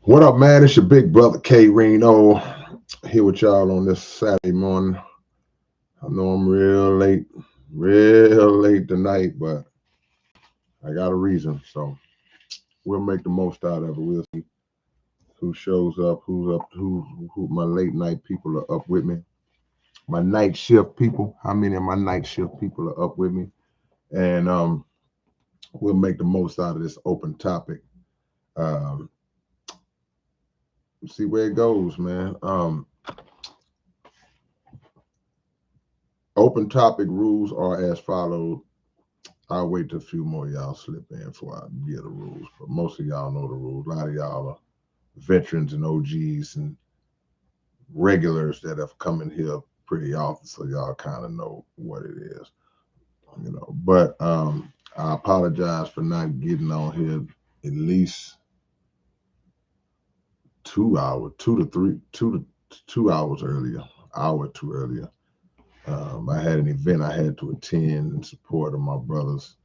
What up, man? It's your big brother K-Rino here with y'all on this Saturday morning. I know I'm real late tonight, but I got a reason, so we'll make the most out of it. We'll see who shows up, who's up, who my late night people are up with me. My night shift people, how many of my night shift people are up with me? And we'll make the most out of this open topic. Um, see where it goes, man. Open topic rules are as follows. I'll wait till a few more y'all slip in before I give the rules. But most of y'all know the rules. A lot of y'all are veterans and OGs and regulars that have come in here pretty often, so y'all kind of know what it is, But I apologize for not getting on here at least 2 hours, 2 hours earlier, hour or two earlier. I had an event I had to attend in support of my brother's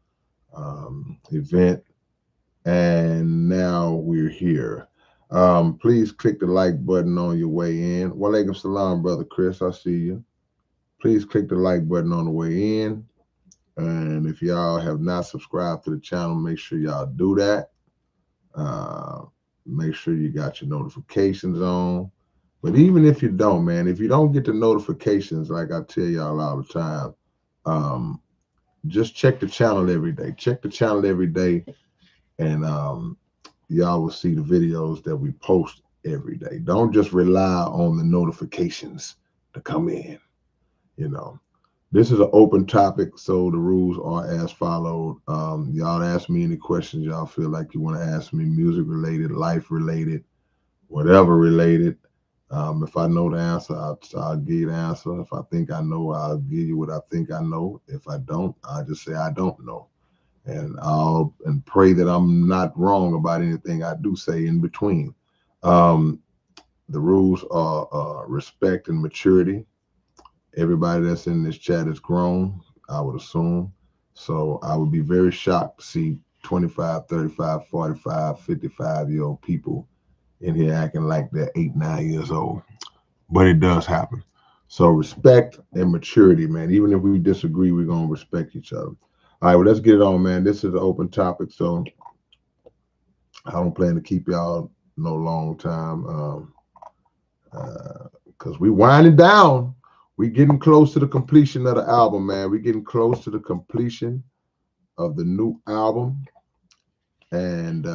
event, and now we're here. Please click the like button on your way in. Walaikum salam, brother Chris. I see you. Please click the like button on the way in. And if y'all have not subscribed to the channel, make sure y'all do that. Make sure you got your notifications on. But even if you don't, man, if you don't get the notifications, like I tell y'all all the time, just check the channel every day. Check the channel every day, and y'all will see the videos that we post every day. Don't just rely on the notifications to come in. This is an open topic, so the rules are as followed. Y'all ask me any questions y'all feel like you want to ask me, music related, life related, whatever related. If I know the answer, I'll give you the answer. If I think I know, I'll give you what I think I know. If I don't, I'll just say I don't know. And I'll pray that I'm not wrong about anything I do say in between. The rules are respect and maturity. Everybody that's in this chat is grown, I would assume. So I would be very shocked to see 25, 35, 45, 55-year-old people in here acting like they're 8, 9 years old. But it does happen. So respect and maturity, man. Even if we disagree, we're going to respect each other. All right, well, let's get it on, man. This is an open topic, so I don't plan to keep y'all no long time because we winding down. We getting close to the completion of the album, man. We getting close to the completion of the new album, and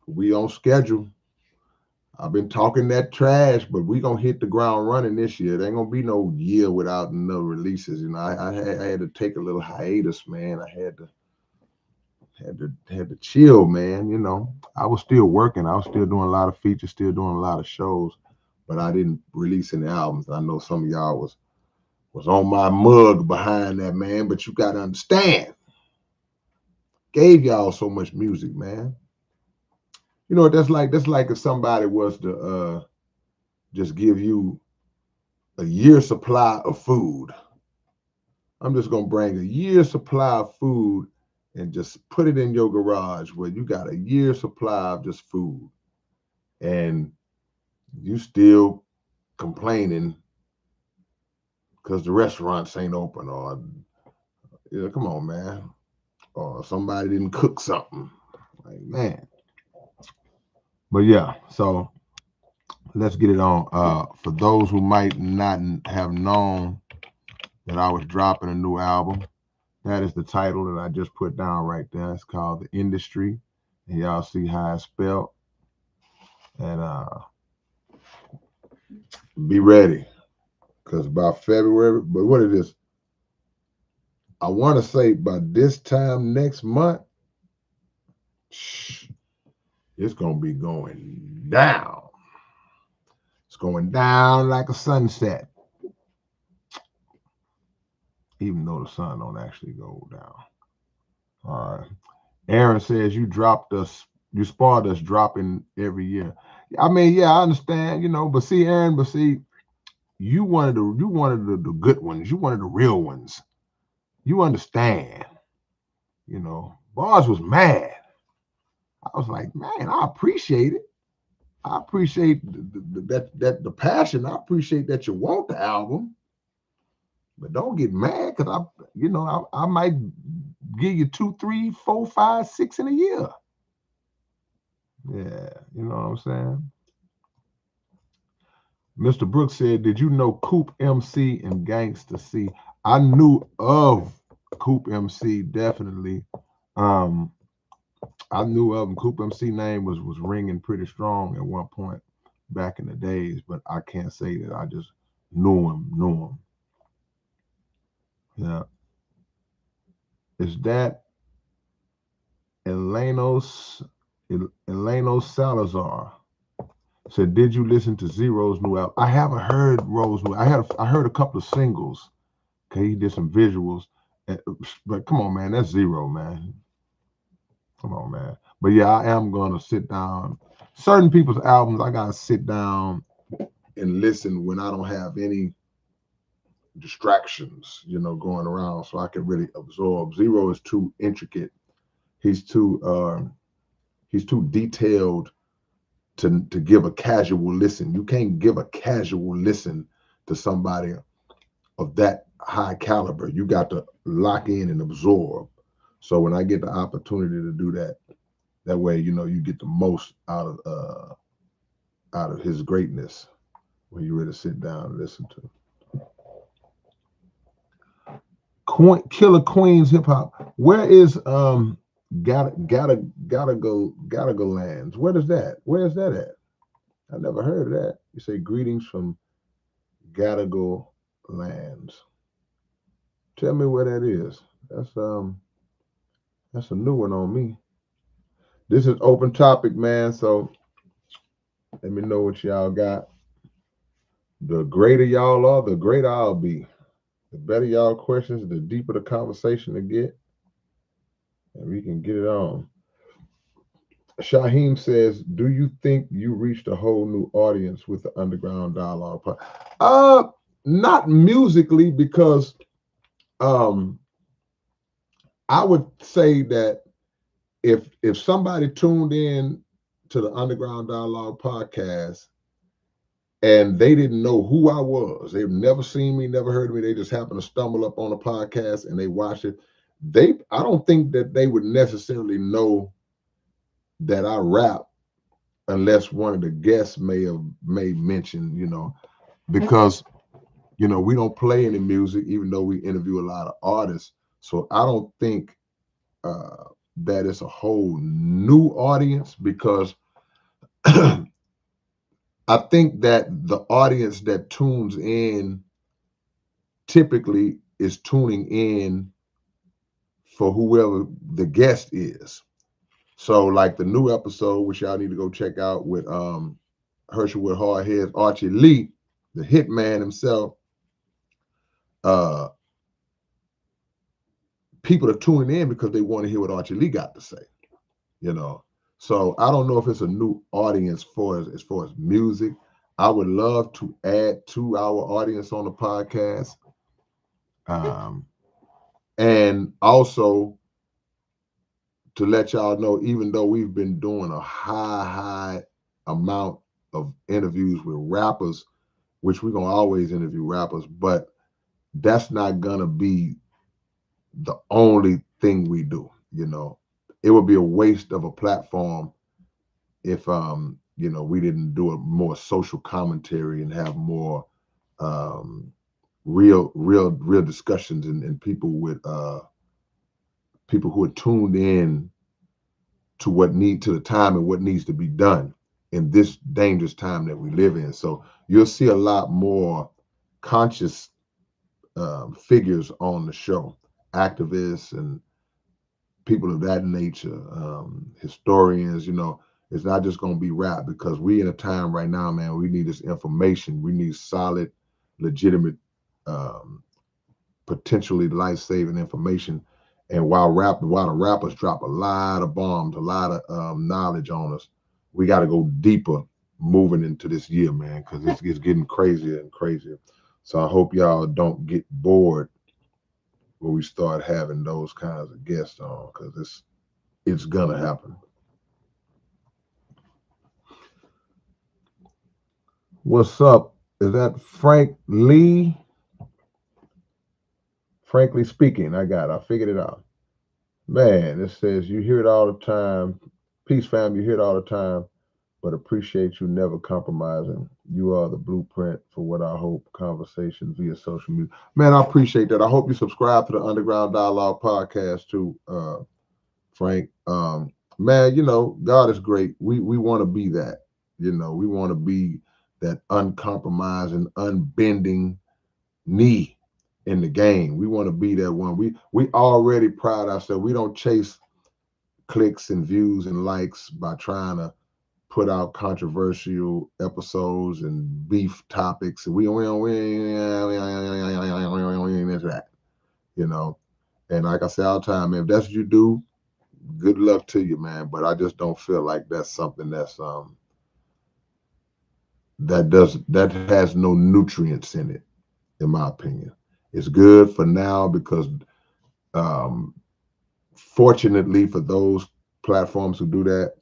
we on schedule. I've been talking that trash, but we gonna hit the ground running this year. There ain't gonna be no year without no releases. I had to take a little hiatus, man. I had to chill, man. I was still working. I was still doing a lot of features, still doing a lot of shows, but I didn't release any albums. I know some of y'all was on my mug behind that, man. But you gotta understand, gave y'all so much music, man. You know what that's like? That's like if somebody was to just give you a year supply of food. I'm just gonna bring a year supply of food and just put it in your garage where you got a year supply of just food, and you still complaining because the restaurants ain't open, or come on, man, or somebody didn't cook something. Like, man. But yeah, so let's get it on. For those who might not have known that I was dropping a new album, that is the title that I just put down right there. It's called The Industry. And y'all see how it's spelled. And be ready. Because by February, but what it is, I want to say by this time next month, it's going to be going down. It's going down like a sunset. Even though the sun don't actually go down. All right. Aaron says you spoiled us dropping every year. I mean, yeah, I understand, but see, Aaron, you wanted the good ones. You wanted the real ones. You understand. Bars was mad. I was like, man, I appreciate it. I appreciate the passion. I appreciate that you want the album, but don't get mad because I might give you 2, 3, 4, 5, 6 in a year. Yeah, you know what I'm saying. Mr. Brooks said, "Did you know Coop MC and Gangsta C?" I knew of Coop MC definitely. Um, I knew of him. Coop MC name was ringing pretty strong at one point back in the days, but I can't say that I just knew him. Yeah. Is that Eleno Salazar? Said, did you listen to Zero's new album? I haven't heard Rose new. I heard a couple of singles. Okay, he did some visuals. But come on, man, that's Zero, man. Come on, man. But yeah, I am gonna sit down. Certain people's albums, I gotta sit down and listen when I don't have any distractions, going around, so I can really absorb. Zero is too intricate. He's too detailed to give a casual listen. You can't give a casual listen to somebody of that high caliber. You got to lock in and absorb. So when I get the opportunity to do that, that way, you get the most out of his greatness when you really sit down and listen to. Killer Queens hip hop. Where is gotta go lands? Where is that? Where is that at? I never heard of that. You say greetings from gotta go lands. Tell me where that is. That's a new one on me. This is open topic, man. So let me know what y'all got. The greater y'all are, the greater I'll be. The better y'all questions, the deeper the conversation to get, and we can get it on. Shaheem says, "Do you think you reached a whole new audience with the Underground Dialogue?" Not musically, because um, I would say that if somebody tuned in to the Underground Dialogue podcast and they didn't know who I was, they've never seen me, never heard of me, they just happened to stumble up on a podcast and they watched it, I don't think that they would necessarily know that I rap unless one of the guests may mention, because we don't play any music, even though we interview a lot of artists. So I don't think that it's a whole new audience, because I think that the audience that tunes in typically is tuning in for whoever the guest is. So like the new episode, which y'all need to go check out with Herschel with Hard Heads, Archie Lee, the hitman himself, uh, people are tuning in because they want to hear what Archie Lee got to say, you know. So I don't know if it's a new audience as far as music. I would love to add to our audience on the podcast. And also to let y'all know, even though we've been doing a high amount of interviews with rappers, which we're gonna always interview rappers, but that's not gonna be the only thing we do. It would be a waste of a platform if we didn't do a more social commentary and have more real discussions, and people who are tuned in to the time and what needs to be done in this dangerous time that we live in. So you'll see a lot more conscious figures on the show, activists and people of that nature, historians. It's not just going to be rap, because we in a time right now, man, we need this information. We need solid, legitimate, potentially life-saving information. And while the rappers drop a lot of bombs, a lot of knowledge on us, we got to go deeper moving into this year, man, because it's getting crazier and crazier. So I hope y'all don't get bored when we start having those kinds of guests on, because it's gonna happen. What's up? Is that Frank Lee? Frankly speaking, I figured it out. Man, it says you hear it all the time. Peace fam, you hear it all the time, but appreciate you never compromising. You are the blueprint for what I hope conversation via social media. Man, I appreciate that. I hope you subscribe to the Underground Dialogue podcast too, Frank. Man, God is great. We want to be that. We want to be that uncompromising, unbending knee in the game. We want to be that one. We already pride ourselves. We don't chase clicks and views and likes by trying to put out controversial episodes and beef topics. We ain't into that, you know. And like I say all the time, man, if that's what you do, good luck to you, man. But I just don't feel like that's something that has no nutrients in it, in my opinion. It's good for now because um, fortunately for those platforms who do that,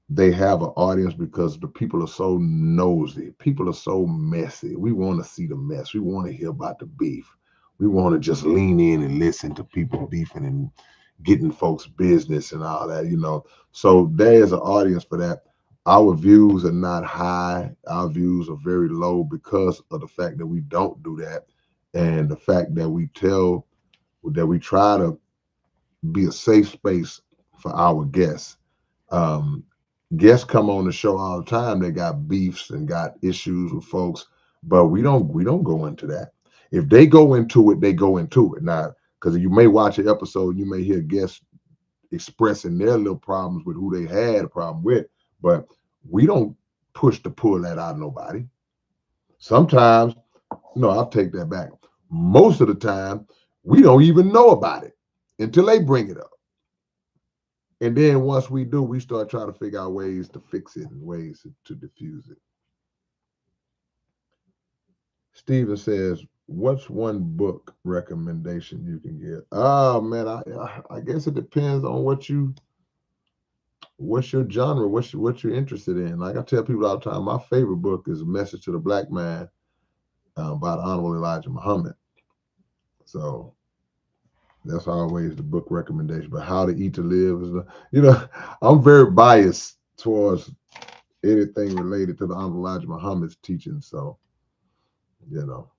they have an audience because the people are so nosy. People are so messy. We want to see the mess. We want to hear about the beef. We want to just lean in and listen to people beefing and getting folks' business and all that. So there is an audience for that. Our views are not high. Our views are very low because of the fact that we don't do that, and the fact that we try to be a safe space for our guests. Um, Guests come on the show all the time. They got beefs and got issues with folks, but we don't go into that. If they go into it, they go into it. Now, because you may watch an episode, you may hear guests expressing their little problems with who they had a problem with, but we don't push to pull that out of nobody. Sometimes, no, I'll take that back. Most of the time, we don't even know about it until they bring it up. And then once we do, we start trying to figure out ways to fix it and ways to diffuse it. Steven says, "What's one book recommendation you can get?" Oh man, I guess it depends on what's your genre, what you're interested in. Like I tell people all the time, my favorite book is "A Message to the Black Man" by the Honorable Elijah Muhammad. So that's always the book recommendation. But "How to Eat to Live" is I'm very biased towards anything related to the Honorable Elijah Muhammad's teaching. So you know.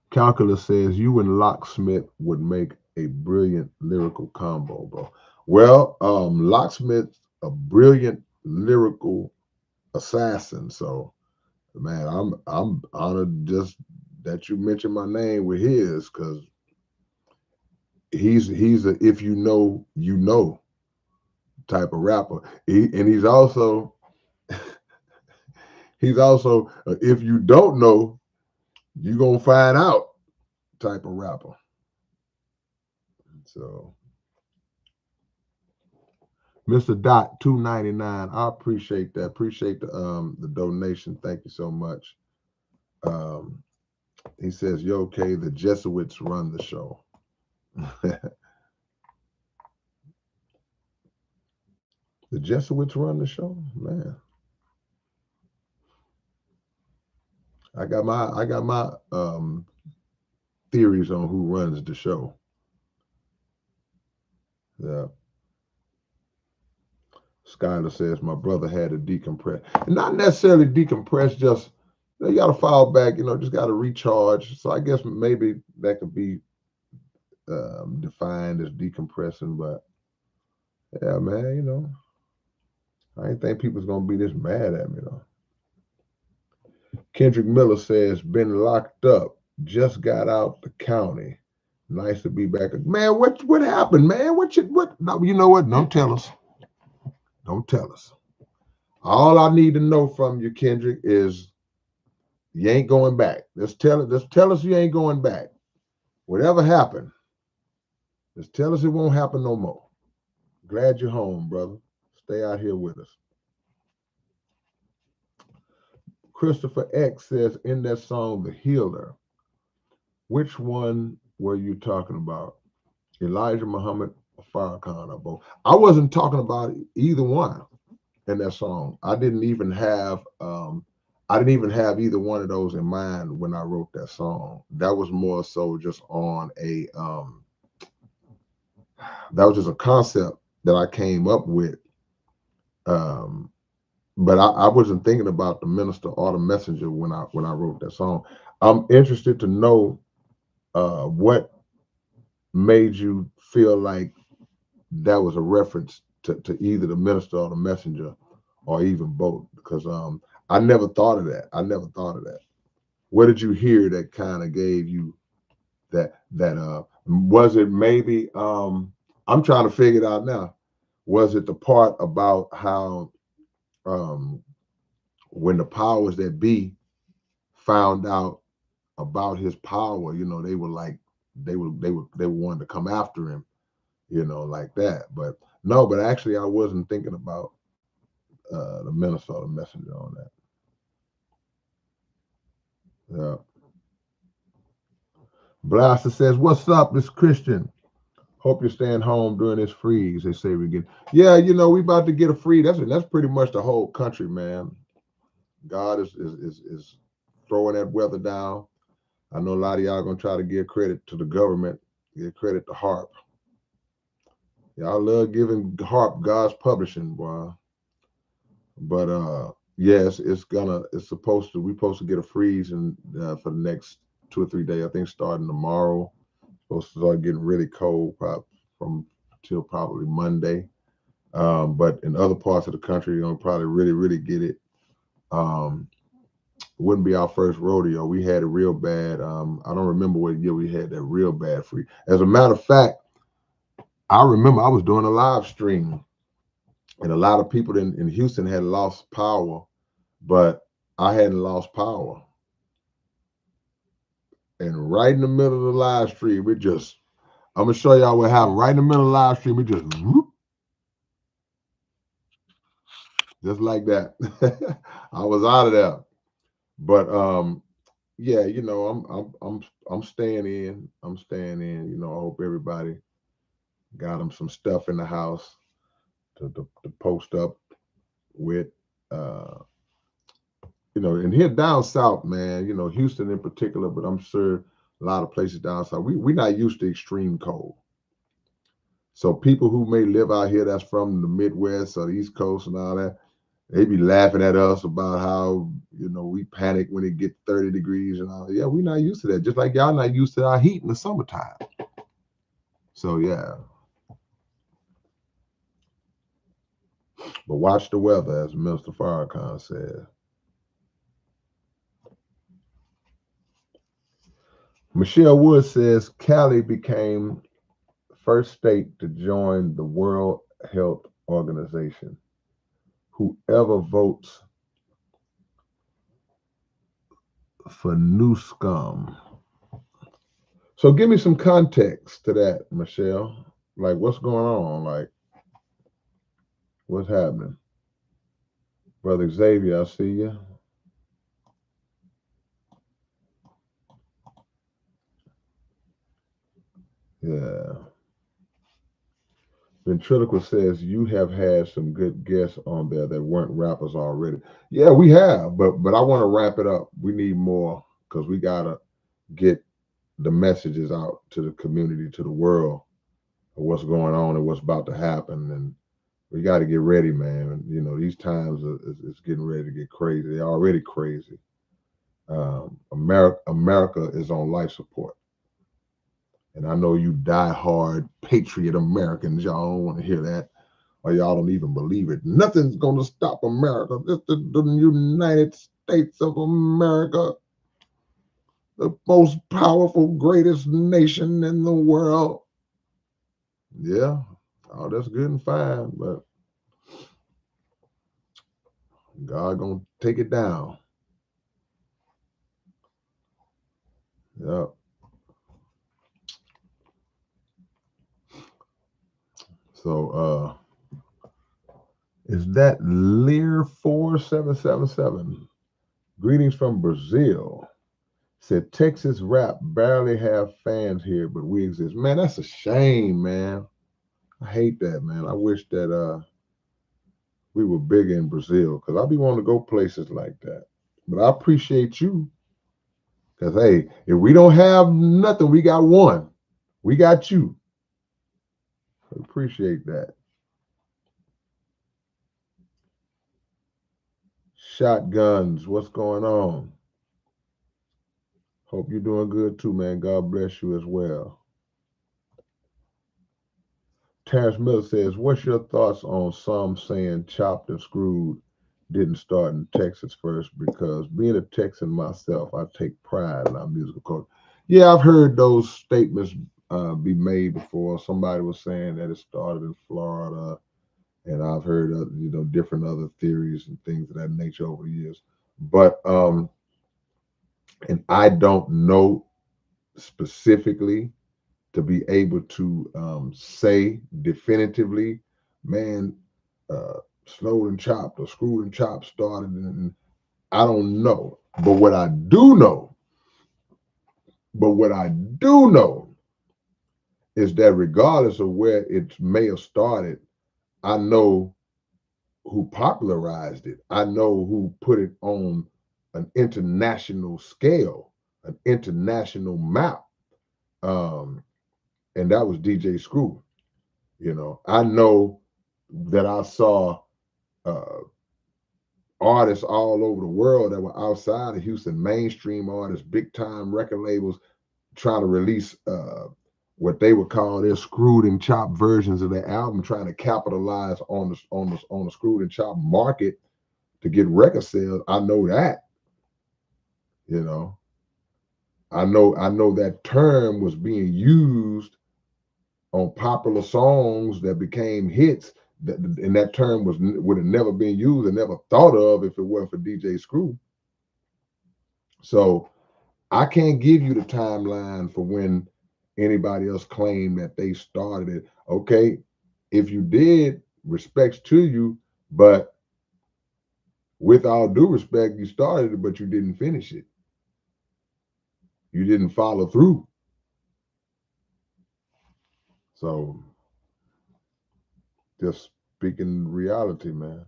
Calculus says you and Locksmith would make a brilliant lyrical combo, bro. Well, Locksmith's a brilliant lyrical assassin. So, man, I'm honored just that you mentioned my name with his, because he's a if you know you know type of rapper. And he's also if you don't know you gonna find out type of rapper. So. Mr. Dot 299. I appreciate that. Appreciate the donation. Thank you so much. Um, he says, "You okay? The Jesuits run the show." The Jesuits run the show, man. I got my theories on who runs the show. Yeah. Skylar says my brother had to decompress, not necessarily decompress. Just you got to fall back. Just got to recharge. So I guess maybe that could be defined as decompressing. But yeah, man, I didn't think people's gonna be this mad at me though. Kendrick Miller says, "Been locked up, just got out the county. Nice to be back." Man, what happened, man? What? No, you know what? Don't tell us. Don't tell us. All I need to know from you, Kendrick, is you ain't going back. Just tell us you ain't going back. Whatever happened, just tell us it won't happen no more. Glad you're home, brother. Stay out here with us. Christopher X says in that song, "The Healer," which one were you talking about? Elijah Muhammad or Farrakhan or both? I wasn't talking about either one. in that song. I didn't even have either one of those in mind when I wrote that song. That was more so just on a that was just a concept that I came up with. Um, but I wasn't thinking about the minister or the messenger when I wrote that song. I'm interested to know what made you feel like that was a reference to either the minister or the messenger or even both, because I never thought of that. I never thought of that. What did you hear that kind of gave you that was it maybe I'm trying to figure it out now. Was it the part about how um when the powers that be found out about his power, they were like they wanted to come after him, like that. But no, but actually I wasn't thinking about the Minnesota messenger on that. Yeah. Blaster says, "What's up? It's Christian. Hope you're staying home during this freeze." They say we get. Yeah, we about to get a freeze. That's pretty much the whole country, man. God is throwing that weather down. I know a lot of y'all gonna try to give credit to the government, give credit to HARP. Y'all love giving HARP God's publishing, boy. But yes, we're supposed to get a freeze for the next 2 or 3 days. I think starting tomorrow. Supposed to start getting really cold from till probably Monday. But in other parts of the country, you're gonna probably really, really get it. Um, wouldn't be our first rodeo. We had it real bad. I don't remember what year we had that real bad freeze. As a matter of fact, I remember I was doing a live stream, and a lot of people in Houston had lost power, but I hadn't lost power. And right in the middle of the live stream, I'm gonna show y'all what happened. Right in the middle of the live stream, it just like that. I was out of there. But yeah, I'm staying in. I'm staying in. I hope everybody got them some stuff in the house to post up with. Uh, and here down south, man, Houston in particular, but I'm sure a lot of places down south, we're not used to extreme cold. So people who may live out here that's from the Midwest or the East Coast and all that, they be laughing at us about how, we panic when it get 30 degrees and all. Yeah, we're not used to that. Just like y'all not used to our heat in the summertime. So yeah. But watch the weather, as Mr. Farrakhan said. Michelle Wood says Cali became first state to join the World Health Organization. Whoever votes for new scum. So give me some context to that, Michelle. Like what's going on? Like what's happening? Brother Xavier, I see you. Yeah. Ventriloquist says you have had some good guests on there that weren't rappers already. Yeah, we have, but I want to wrap it up. We need more because we gotta get the messages out to the community, to the world, of what's going on and what's about to happen, and we got to get ready, man. These times is getting ready to get crazy. They're already crazy. America is on life support. And I know you die-hard patriot Americans, y'all don't want to hear that, or y'all don't even believe it. Nothing's going to stop America. This is the United States of America, the most powerful, greatest nation in the world. Yeah, oh, that's good and fine, but God gonna take it down. Yeah. So is that Lear 4777? Greetings from Brazil. Said Texas rap barely have fans here, but we exist. Man, that's a shame, man. I hate that, man. I wish that we were bigger in Brazil, because I be wanting to go places like that. But I appreciate you, because hey, if we don't have nothing, we got one. We got you. I appreciate that. Shotguns, what's going on? Hope you're doing good too, man. God bless you as well. Terrence Miller says, what's your thoughts on some saying Chopped and Screwed didn't start in Texas first? Because being a Texan myself, I take pride in our musical culture. Yeah, I've heard those statements be made before. Somebody was saying that it started in Florida, and I've heard different other theories and things of that nature over the years. But and I don't know specifically to be able to say definitively, man, Snowed and Chopped or Screwed and Chopped started, and I don't know. But what I do know is that regardless of where it may have started, I know who popularized it. I know who put it on an international scale, an international map, um, and that was DJ Screw. I know that I saw uh, artists all over the world that were outside of Houston, mainstream artists, big time record labels, trying to release what they would call their screwed and chopped versions of their album, trying to capitalize on the screwed and chopped market to get record sales. I know that, you know. I know that term was being used on popular songs that became hits, and that term would have never been used and never thought of if it weren't for DJ Screw. So I can't give you the timeline for when anybody else claimed that they started it. Okay, if you did, respects to you, but with all due respect, you started it, but you didn't finish it. You didn't follow through. So just speaking reality, man.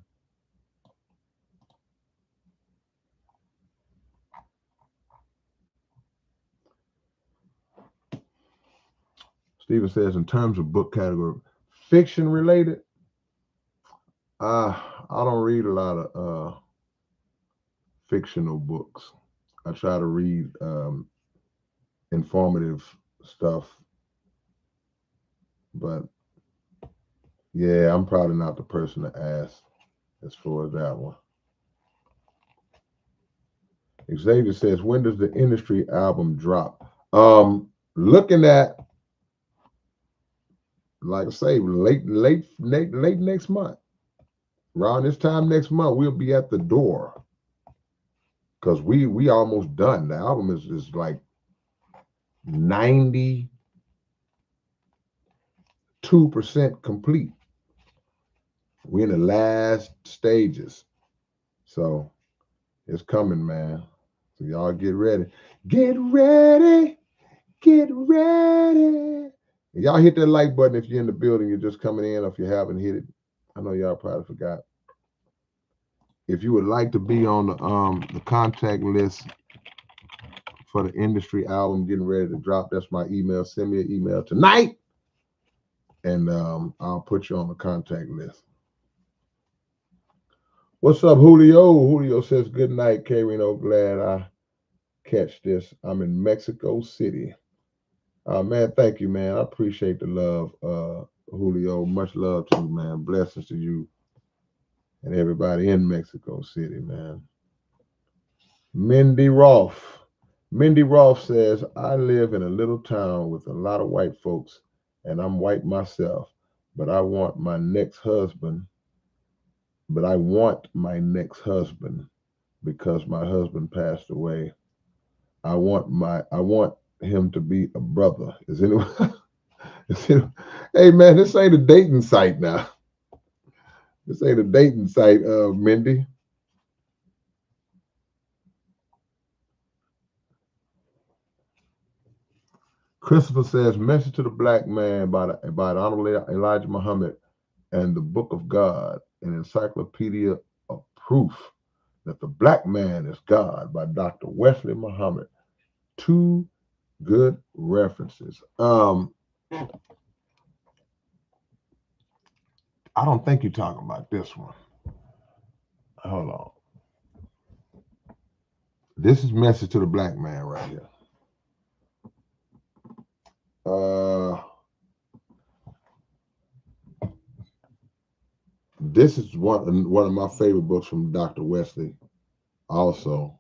Steven says, in terms of book category, fiction related, I don't read a lot of fictional books. I try to read informative stuff, but yeah, I'm probably not the person to ask as far as that one. Xavier says, when does the industry album drop? Looking at, like I say, late next month. Around this time next month, we'll be at the door, because we almost done. The album is like 92% complete. We're in the last stages. So it's coming, man. So y'all get ready. Get ready. Get ready. Y'all hit that like button if you're in the building, you're just coming in, or if you haven't hit it. I know y'all probably forgot. If you would like to be on the contact list for the industry album getting ready to drop, that's my email. Send me an email tonight, and I'll put you on the contact list. What's up, Julio? Julio says, good night, K-Rino. Glad I catch this. I'm in Mexico City. Man, thank you, man. I appreciate the love, Julio. Much love to you, man. Blessings to you and everybody in Mexico City, man. Mindy Rolfe. Mindy Rolfe says, I live in a little town with a lot of white folks, and I'm white myself, but I want my next husband. But I want my next husband because my husband passed away. I want him to be a brother. Is anyone? Hey man, this ain't a dating site now. This ain't a dating site, Mindy. Christopher says, message to the black man by the Honorable Elijah Muhammad and the Book of God. An Encyclopedia of Proof That the Black Man is God by Dr. Wesley Muhammad. Two good references. I don't think you're talking about this one. Hold on. This is Message to the Black Man right here. This is one of my favorite books from Dr. Wesley. Also,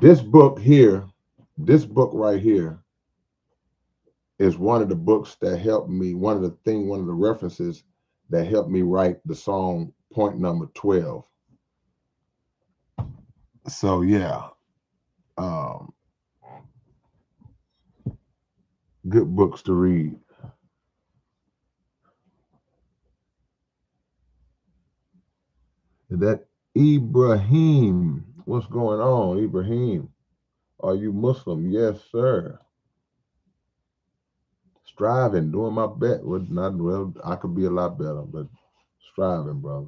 this book right here is one of the books that helped me. One of the references that helped me write the song Point Number 12. So yeah, good books to read. That Ibrahim, what's going on, Ibrahim? Are you Muslim? Yes, sir. Striving, doing my best. Well, I could be a lot better, but striving, brother.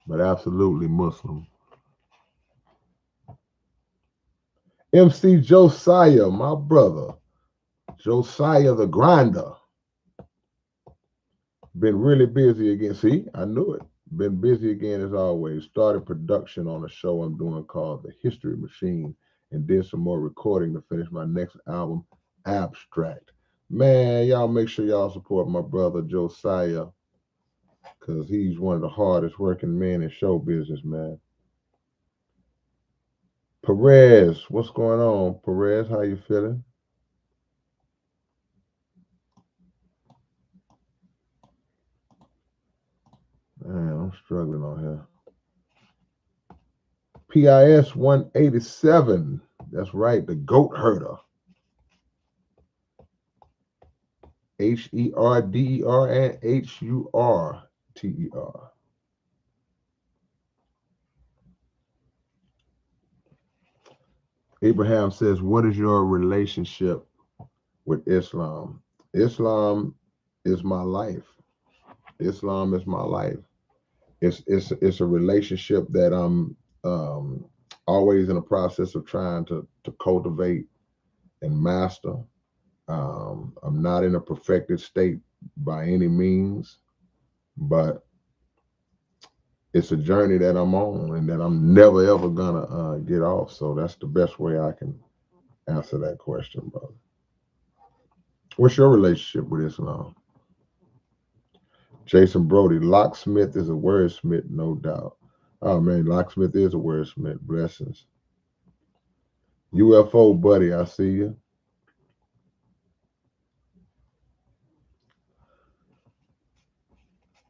But absolutely Muslim. MC Josiah, my brother. Josiah the Grinder. Been really busy again. See, I knew it. Been busy again as always. Started production on a show I'm doing called The History Machine and did some more recording to finish my next album, Abstract. Man, y'all make sure y'all support my brother Josiah because he's one of the hardest working men in show business, man. Perez, what's going on? Perez, how you feeling? Man, I'm struggling on here. PIS 187. That's right, the goat herder. HERDER and HURTER. Abraham says, what is your relationship with Islam? Islam is my life. Islam is my life. It's a relationship that I'm always in the process of trying to cultivate and master. I'm not in a perfected state by any means, but it's a journey that I'm on and that I'm never ever gonna get off. So that's the best way I can answer that question, brother. What's your relationship with Islam? Jason Brody, locksmith is a wordsmith, no doubt. Oh man, locksmith is a wordsmith. Blessings. UFO buddy, I see you.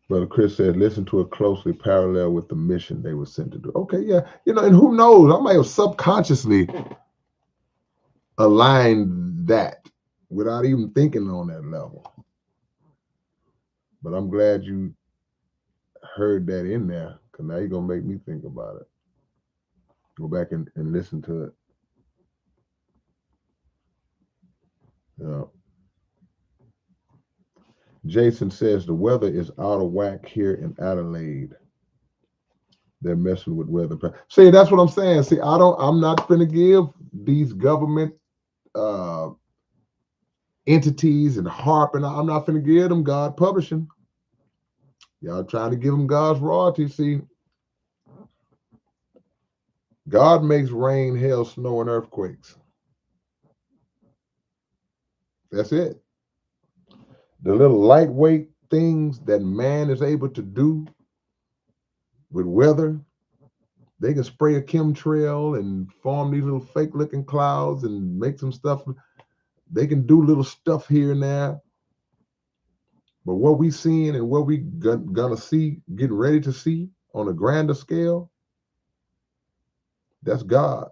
Brother Chris said, listen to it closely, parallel with the mission they were sent to do. Okay, yeah. And who knows? I might have subconsciously aligned that without even thinking on that level. But I'm glad you heard that in there, because now you're going to make me think about it. Go back and listen to it. Yeah. Jason says the weather is out of whack here in Adelaide. They're messing with weather. See, that's what I'm saying. See, I'm not going to give these government entities and harp, and I'm not going to give them God publishing. Y'all trying to give them God's royalty. See, God makes rain, hail, snow, and earthquakes. That's it. The little lightweight things that man is able to do with weather, they can spray a chemtrail and form these little fake looking clouds and make some stuff. They can do little stuff here and there. But what we seeing and what we gonna see, getting ready to see on a grander scale, that's God.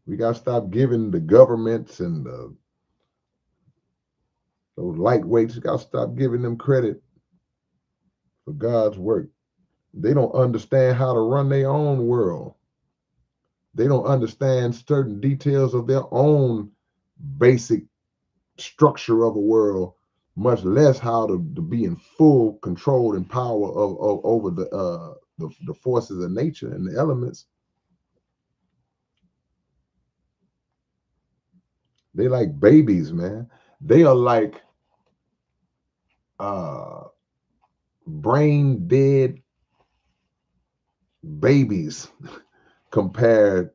We gotta stop giving the governments and those lightweights, gotta stop giving them credit for God's work. They don't understand how to run their own world. They don't understand certain details of their own basic structure of a world, much less how to be in full control and power of over the forces of nature and the elements. They like babies, man. They are like uh brain dead babies compared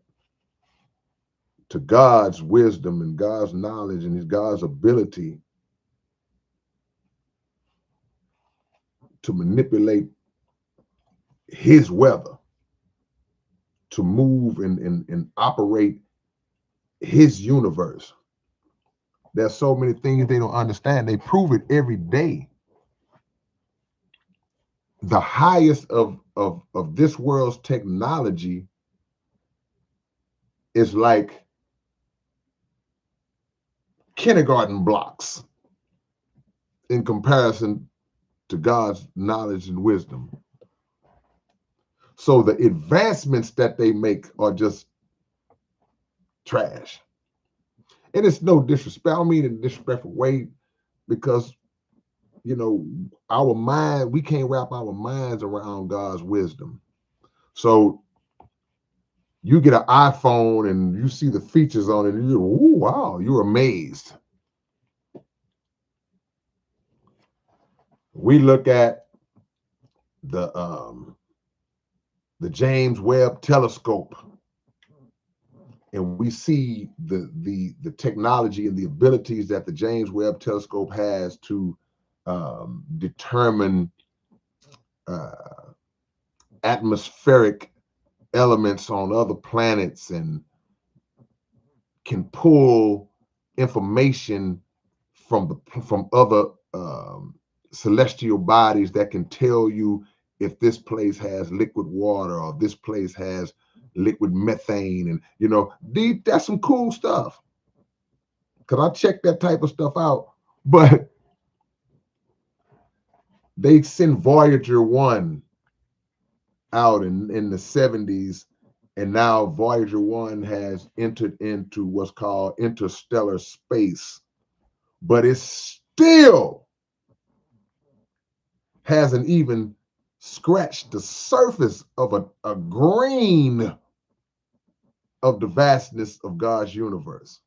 to God's wisdom and God's knowledge and his God's ability to manipulate his weather, to move and operate his universe. There's so many things they don't understand. They prove it every day. The highest of this world's technology is like kindergarten blocks in comparison to God's knowledge and wisdom. So the advancements that they make are just trash. And it's no disrespect. I don't mean in a disrespectful way, because you know, our mind, we can't wrap our minds around God's wisdom. So you get an iPhone and you see the features on it, and you're, ooh, wow, you're amazed. We look at the the James Webb Telescope, and we see the technology and the abilities that the James Webb Telescope has to determine uh, atmospheric elements on other planets, and can pull information from other celestial bodies that can tell you if this place has liquid water or this place has liquid methane. And that's some cool stuff, because I check that type of stuff out. But they send Voyager 1 out in the 70s, and now Voyager 1 has entered into what's called interstellar space, but it still hasn't even scratched the surface of a grain of the vastness of God's universe.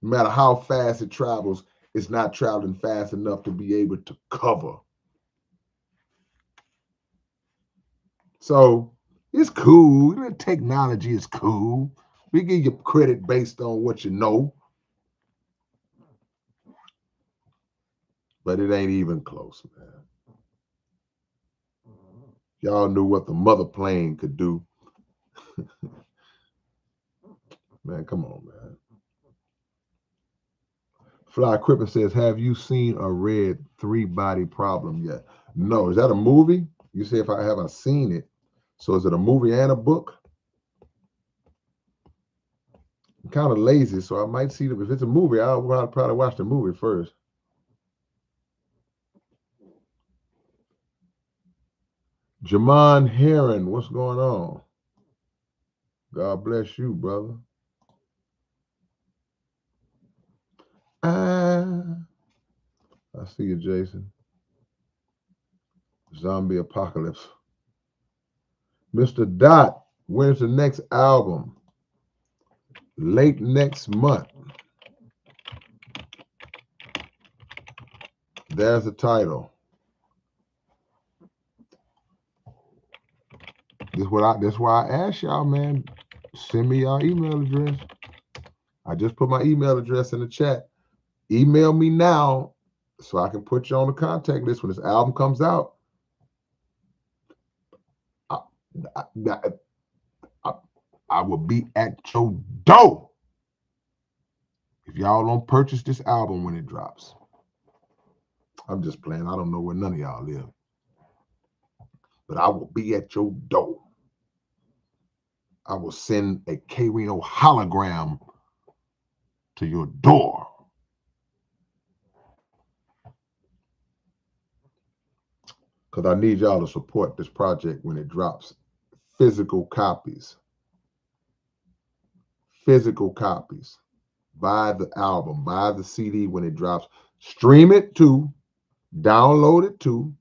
No matter how fast it travels, it's not traveling fast enough to be able to cover. So it's cool. The technology is cool. We give you credit based on what you know, but it ain't even close, man. Y'all knew what the mother plane could do. Man, come on, man. Fly Crippen says, have you seen or read Three Body Problem yet? No. Is that a movie? You say if I haven't seen it. So is it a movie and a book? I'm kind of lazy, so I might see it. If it's a movie, I'll probably watch the movie first. Jamon Heron, what's going on? God bless you, brother. I see you, Jason. Zombie Apocalypse. Mr. Dot, when's the next album? Late next month. There's the title. That's why I asked y'all, man. Send me y'all email address. I just put my email address in the chat. Email me now so I can put you on the contact list when this album comes out. I, I, I, I will be at your door if y'all don't purchase this album when it drops. I'm just playing. I don't know where none of y'all live, but I will be at your door. I will send a K-Rino hologram to your door. Because I need y'all to support this project when it drops physical copies. Physical copies. Buy the album, buy the CD when it drops. Stream it too, download it too,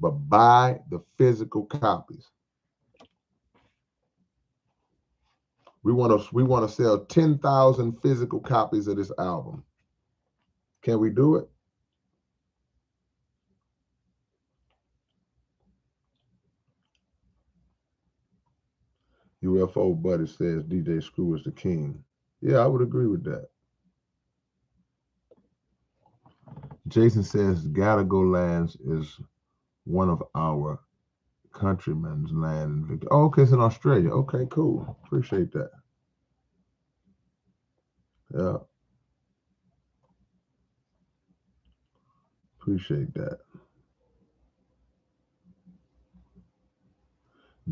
but buy the physical copies. We want to sell 10,000 physical copies of this album. Can we do it? UFO Buddy says DJ Screw is the king. Yeah, I would agree with that. Jason says Gadigal Lands is one of our countrymen's land in Victoria. Oh, okay, it's in Australia. Okay, cool. Appreciate that. Yeah. Appreciate that.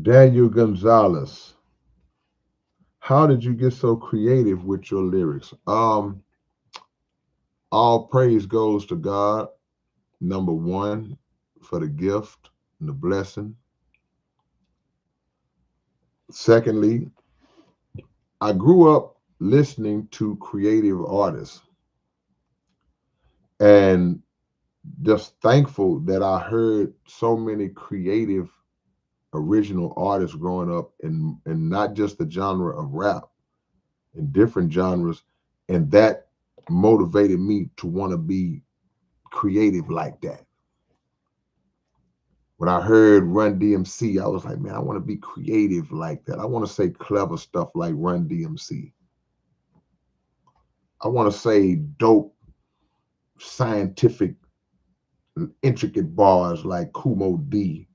Daniel Gonzalez. How did you get so creative with your lyrics? All praise goes to God, number one, for the gift and the blessing. Secondly, I grew up listening to creative artists and just thankful that I heard so many creative original artists growing up in not just the genre of rap, in different genres, and that motivated me to want to be creative like that. When I heard Run DMC, I was like, man, I want to be creative like that. I want to say clever stuff like Run DMC. I want to say dope, scientific, intricate bars like Kumo D,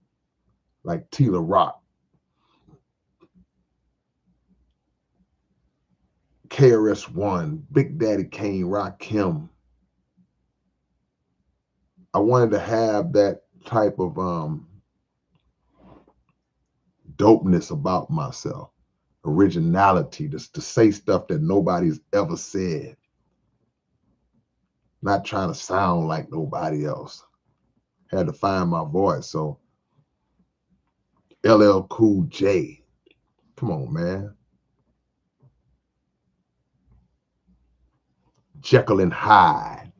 like Tila Rock, KRS-One, Big Daddy Kane, Rakim. I wanted to have that type of dopeness about myself, originality, just to say stuff that nobody's ever said, not trying to sound like nobody else. Had to find my voice. So LL Cool J, come on, man. Jekyll and Hyde.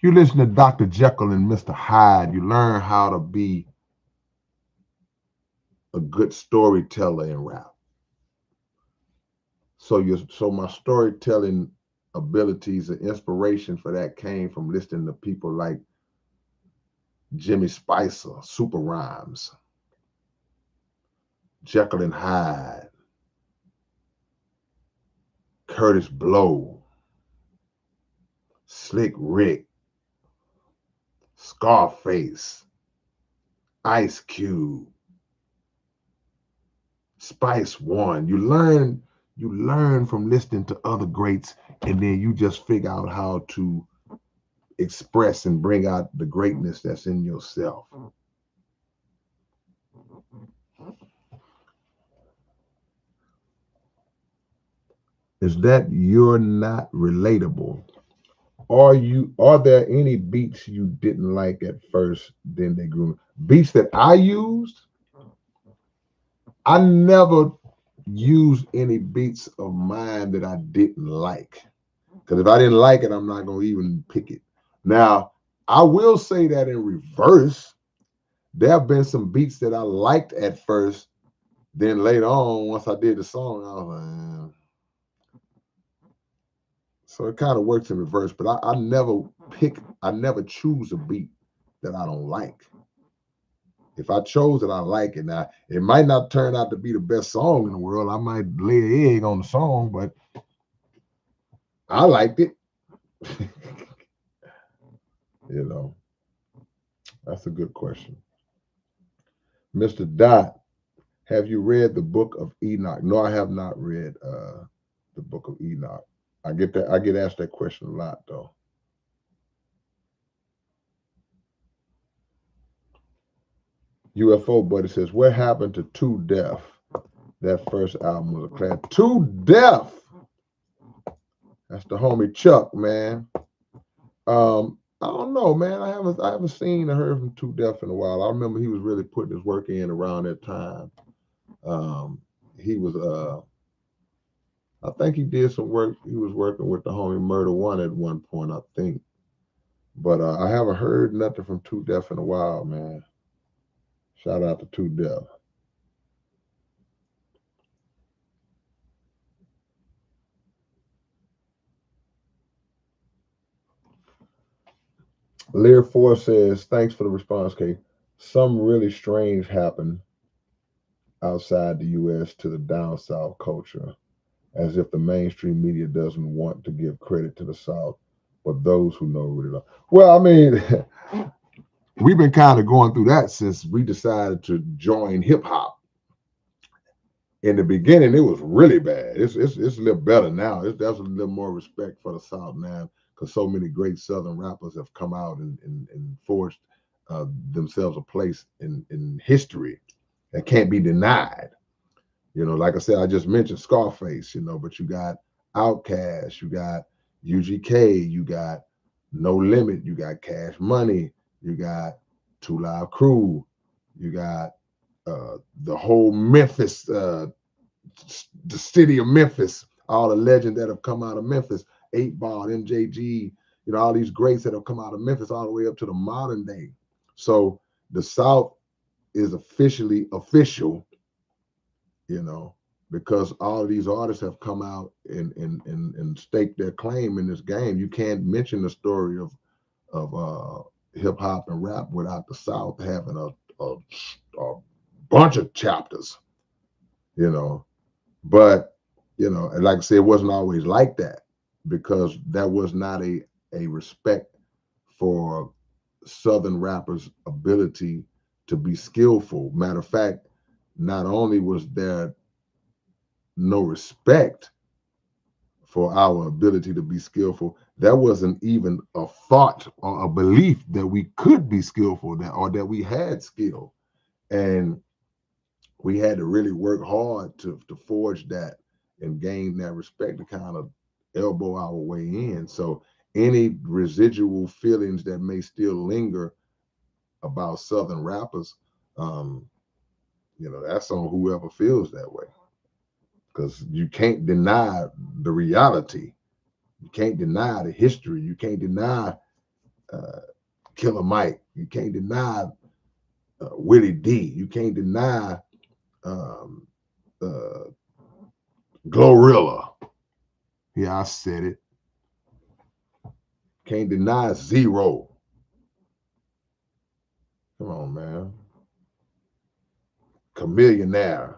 You listen to Dr. Jekyll and Mr. Hyde, you learn how to be a good storyteller in rap. So my storytelling abilities and inspiration for that came from listening to people like Jimmy Spicer, Super Rhymes, Jekyll and Hyde, Curtis Blow, Slick Rick, Scarface, Ice Cube, Spice One. You learn from listening to other greats, and then you just figure out how to express and bring out the greatness that's in yourself. Is that you're not relatable? Are there any beats you didn't like at first, then they grew? Beats that I used, I never used any beats of mine that I didn't like. Because if I didn't like it, I'm not gonna even pick it. Now, I will say that in reverse, there have been some beats that I liked at first. Then later on, once I did the song, I was like, eh. So it kind of works in reverse. But I never choose a beat that I don't like. If I chose it, I like it. Now, it might not turn out to be the best song in the world. I might lay an egg on the song, but I liked it. You know, that's a good question. Mr. Dot, have you read the Book of Enoch? No, I have not read the Book of Enoch. I get asked that question a lot though. UFO Buddy says, what happened to Too Deaf? That first album was a class. Too Deaf. That's the homie Chuck, man. I don't know, man. I haven't seen or heard from Too Deaf in a while. I remember he was really putting his work in around that time. He was I think he did some work. He was working with the homie Murder One at one point, I think. But I haven't heard nothing from Too Deaf in a while, man. Shout out to Too Deaf. Lear 4 says, thanks for the response, Kate. Some really strange happened outside the U.S. to the down South culture, as if the mainstream media doesn't want to give credit to the South, but those who know really don't. Well, I mean, we've been kind of going through that since we decided to join hip hop. In the beginning, it was really bad. It's a little better now. There's a little more respect for the South now because so many great Southern rappers have come out and forged themselves a place in history that can't be denied. You know, like I said, I just mentioned Scarface, you know, but you got Outkast, you got UGK, you got No Limit, you got Cash Money, you got Two Live Crew, you got the whole Memphis, the city of Memphis, all the legends that have come out of Memphis, 8 Ball, MJG, you know, all these greats that have come out of Memphis all the way up to the modern day. So the South is officially official, you know, because all of these artists have come out and staked their claim in this game. You can't mention the story of hip hop and rap without the South having a bunch of chapters, you know. But you know, and like I said, it wasn't always like that because that was not a respect for Southern rappers' ability to be skillful. Matter of fact, not only was there no respect for our ability to be skillful, there wasn't even a thought or a belief that we could be skillful or that we had skill. And we had to really work hard to forge that and gain that respect to kind of elbow our way in. So any residual feelings that may still linger about Southern rappers, um, you know, that's on whoever feels that way. Because you can't deny the reality. You can't deny the history. You can't deny uh, Killer Mike. You can't deny Willie D. You can't deny um, uh, Glorilla. Yeah, I said it. Can't deny Zero. Come on, man. Chameleonaire.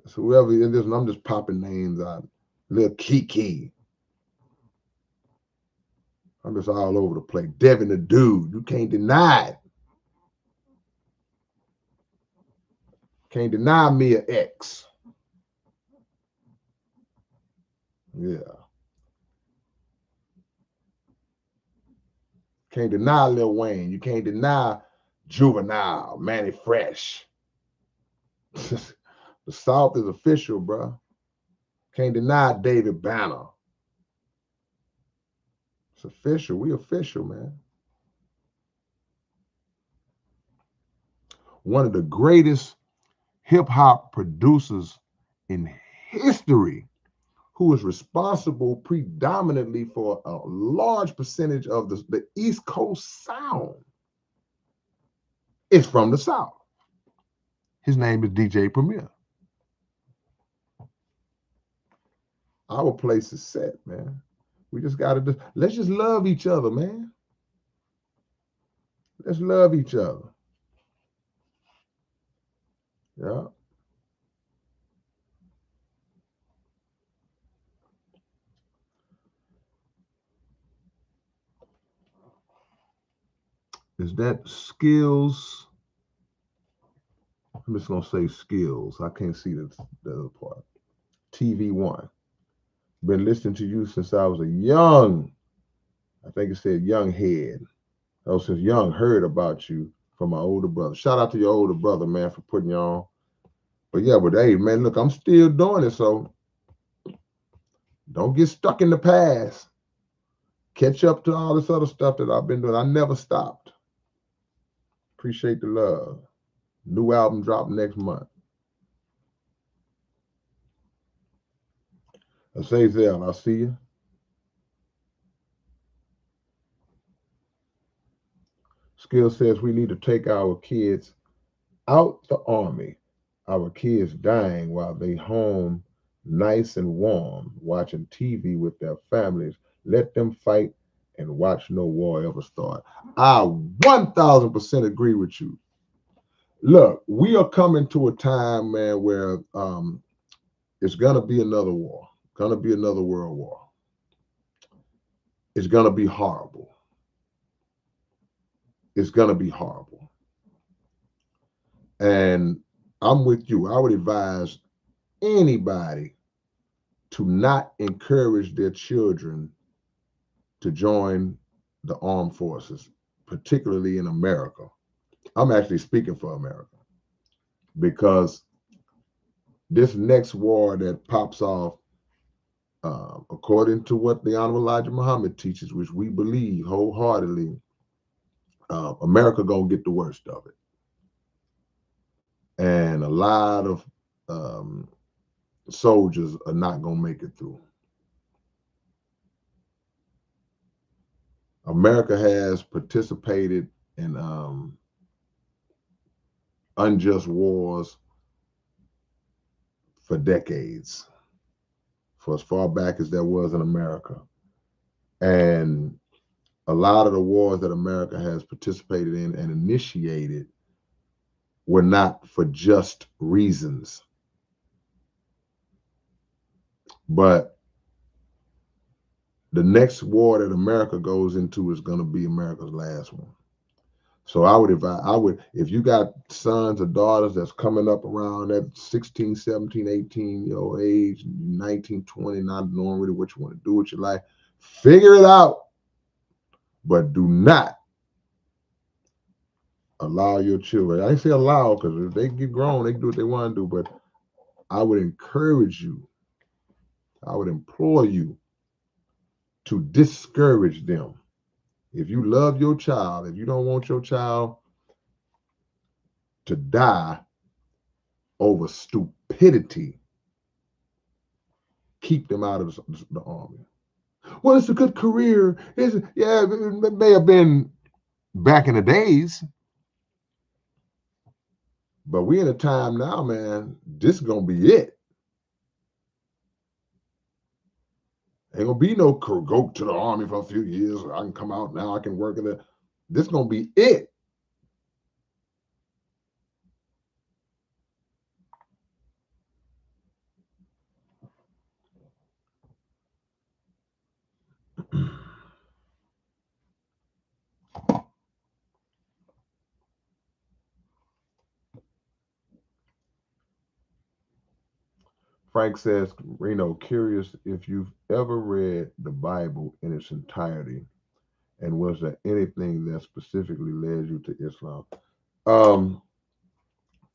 So whoever it is, I'm just popping names out. Lil Kiki. I'm just all over the place. Devin the Dude. You can't deny it. Can't deny Mia X. Yeah. Can't deny Lil Wayne. You can't deny Juvenile, Manny Fresh. The South is official, bro. Can't deny David Banner. It's official. We official, man. One of the greatest hip hop producers in history who is responsible predominantly for a large percentage of the East Coast sound is from the South. His name is DJ Premier. Our place is set, man. We just got to let's just love each other, man. Let's love each other. Yeah. Is that skills? I'm just gonna say skills. I can't see the other part. TV1. Been listening to you since I was a young, I think it said young head. Oh, since young, heard about you from my older brother. Shout out to your older brother, man, for putting you on. But yeah, but hey, man, look, I'm still doing it, so don't get stuck in the past. Catch up to all this other stuff that I've been doing. I never stopped. Appreciate the love. New album drop next month. I say Zell, I'll see you. Skill says we need to take our kids out the army. Our kids dying while they home nice and warm, watching TV with their families. Let them fight and watch no war ever start. I 1000% agree with you. Look, we are coming to a time, man, where it's gonna be another war, gonna be another world war. It's gonna be horrible. It's gonna be horrible. And I'm with you. I would advise anybody to not encourage their children to join the armed forces, particularly in America. I'm actually speaking for America because this next war that pops off, according to what the Honorable Elijah Muhammad teaches, which we believe wholeheartedly, America gonna get the worst of it, and a lot of um, soldiers are not gonna make it through. America has participated in unjust wars for decades, for as far back as there was in America. And a lot of the wars that America has participated in and initiated were not for just reasons. But the next war that America goes into is going to be America's last one. So I would advise, if you got sons or daughters that's coming up around that 16, 17, 18 year old age, 19, 20, not knowing really what you want to do with your life, figure it out. But do not allow your children. I say allow because if they get grown, they can do what they want to do. But I would encourage you, I would implore you to discourage them. If you love your child, if you don't want your child to die over stupidity, keep them out of the army. Well, it's a good career. Yeah, it may have been back in the days, but we in a time now, man. This is gonna be it. Ain't gonna be no go to the army for a few years. I can come out now. I can work in it. This is gonna be it. Frank says, Reno, curious if you've ever read the Bible in its entirety, and was there anything that specifically led you to Islam? Um,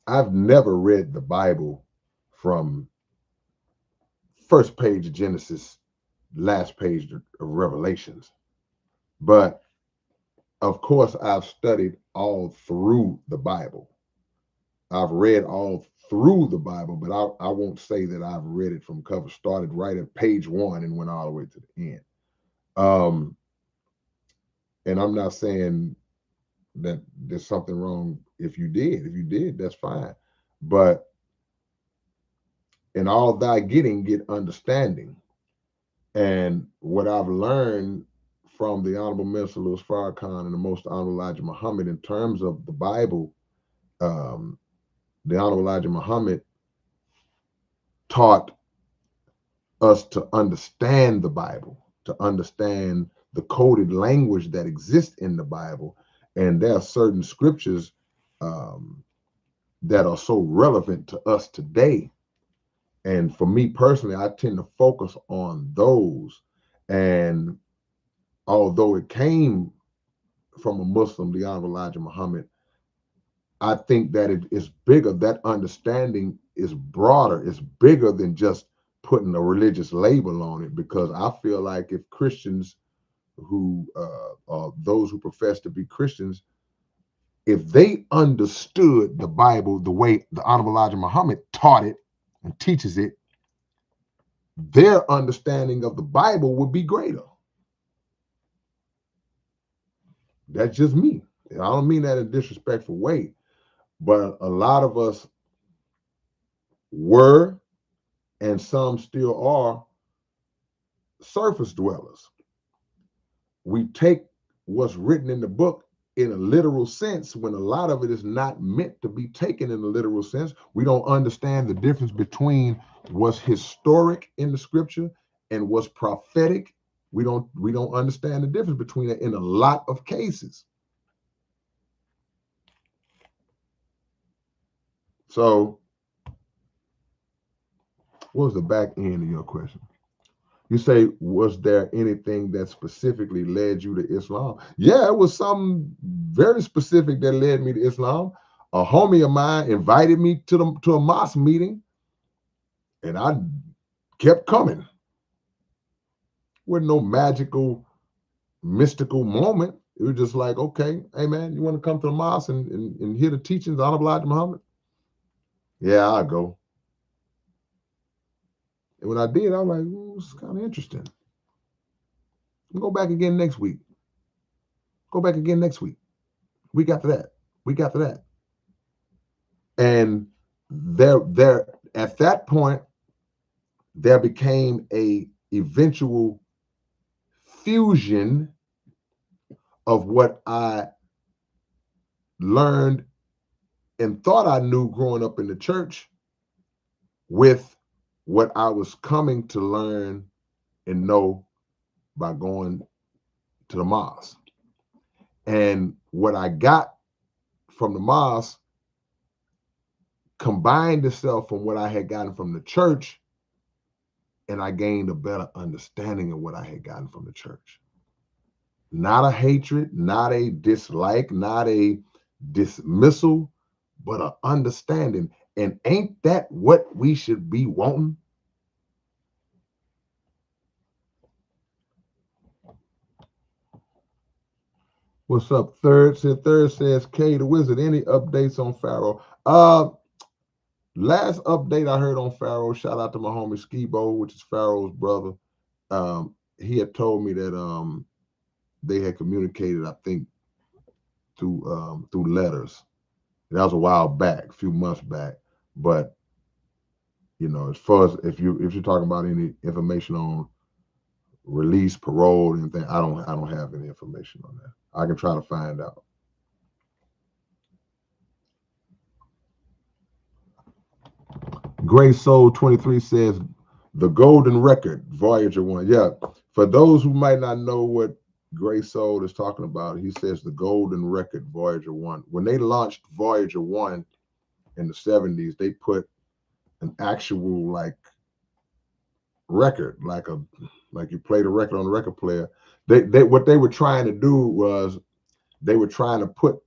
I've never read the Bible from first page of Genesis, last page of Revelations, but of course, I've studied all through the Bible. I've read all through the Bible, but I won't say that I've read it from cover, started right at page one and went all the way to the end. Um, and I'm not saying that there's something wrong if you did. If you did, that's fine. But in all thy getting, get understanding. And what I've learned from the Honorable Minister Louis Farrakhan and the Most Honorable Elijah Muhammad in terms of the Bible, um, the Honorable Elijah Muhammad taught us to understand the Bible, to understand the coded language that exists in the Bible. And there are certain scriptures that are so relevant to us today. And for me personally, I tend to focus on those. And although it came from a Muslim, the Honorable Elijah Muhammad, I think that it is bigger. That understanding is broader. It's bigger than just putting a religious label on it. Because I feel like if Christians who those who profess to be Christians, if they understood the Bible the way the Honorable Elijah Muhammad taught it and teaches it, their understanding of the Bible would be greater. That's just me. I don't mean that in a disrespectful way, but a lot of us were, and some still are, surface dwellers. We take what's written in the book in a literal sense when a lot of it is not meant to be taken in a literal sense. We don't understand the difference between what's historic in the scripture and what's prophetic. We don't understand the difference between it in a lot of cases. So what was the back end of your question? You say, was there anything that specifically led you to Islam? Yeah, it was something very specific that led me to Islam. A homie of mine invited me to a mosque meeting, and I kept coming. With no magical, mystical moment. It was just like, okay, hey man, you want to come to the mosque and hear the teachings of Honorable Elijah Muhammad? Yeah, I'll go. And when I did, I was like, ooh, this is kind of interesting. We'll go back again next week. Go back again next week. Week after that. Week after that. And there at that point, there became a eventual fusion of what I learned and thought I knew growing up in the church with what I was coming to learn and know by going to the mosque. And what I got from the mosque combined itself from what I had gotten from the church, and I gained a better understanding of what I had gotten from the church. Not a hatred, not a dislike, not a dismissal, but an understanding. And ain't that what we should be wanting? What's up, Third? Third says, K the Wizard, any updates on Pharaoh? Last update I heard on Pharaoh, shout out to my homie Skibo, which is Pharaoh's brother. He had told me that they had communicated, I think, through letters. That was a while back, a few months back. But you know, as far as if you're talking about any information on release, parole, anything, I don't have any information on that. I can try to find out. Gray Soul 23 says the Golden Record, Voyager 1. Yeah, for those who might not know what Gray Soul is talking about, he says the Golden Record, Voyager 1. When they launched Voyager 1 in the 70s, they put an actual like record, like you played a record on a record player. They what they were trying to do was they were trying to put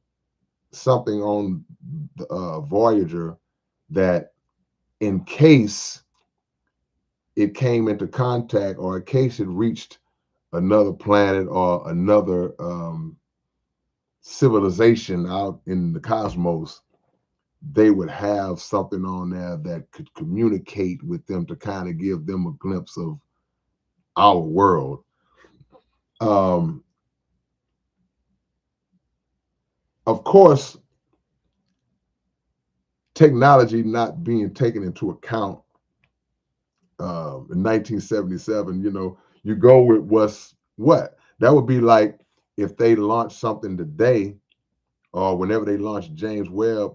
something on the Voyager that in case it came into contact or in case it reached another planet or another civilization out in the cosmos, they would have something on there that could communicate with them to kind of give them a glimpse of our world. Of course, technology not being taken into account in 1977, you know, you go with what? That would be like if they launched something today or whenever they launch James Webb,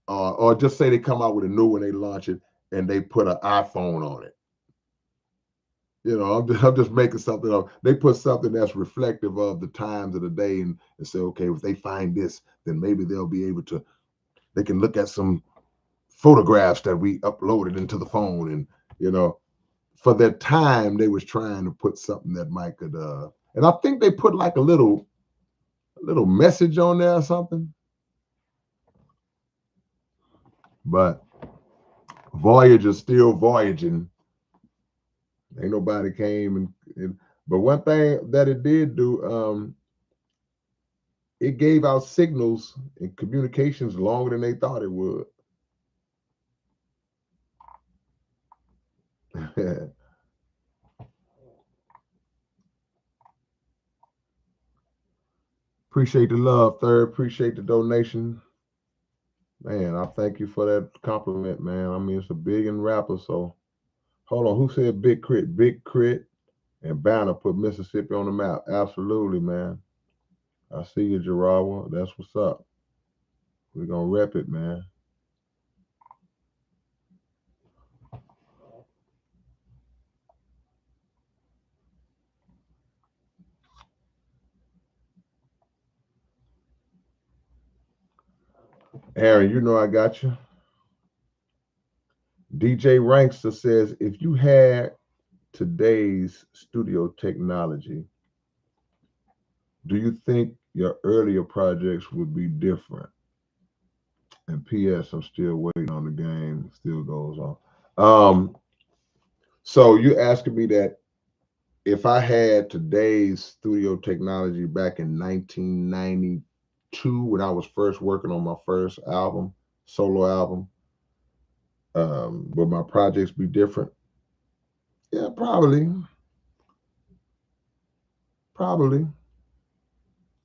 or just say they come out with a new one, they launch it and they put an iPhone on it. You know, I'm just making something up. They put something that's reflective of the times of the day and say, okay, if they find this, then maybe they'll be able to, they can look at some photographs that we uploaded into the phone. And, you know, for that time, they was trying to put something that Mike could, and I think they put like a little message on there or something. But Voyager's still voyaging. Ain't nobody came and but one thing that it did do, it gave out signals and communications longer than they thought it would. Appreciate the love, third. Appreciate the donation. Man, I thank you for that compliment, man. I mean, it's a big and rapper, so hold on. Who said Big Crit? Big Crit and Banner put Mississippi on the map. Absolutely, man. I see you, Jarawa. That's what's up. We're gonna rep it, man. Aaron, you know I got you. DJ Rankster says, if you had today's studio technology, do you think your earlier projects would be different? And P.S. I'm still waiting on the game. It still goes on. So you asking me that if I had today's studio technology back in 1992 when I was first working on my first album, solo album, would my projects be different? Yeah, probably. Probably.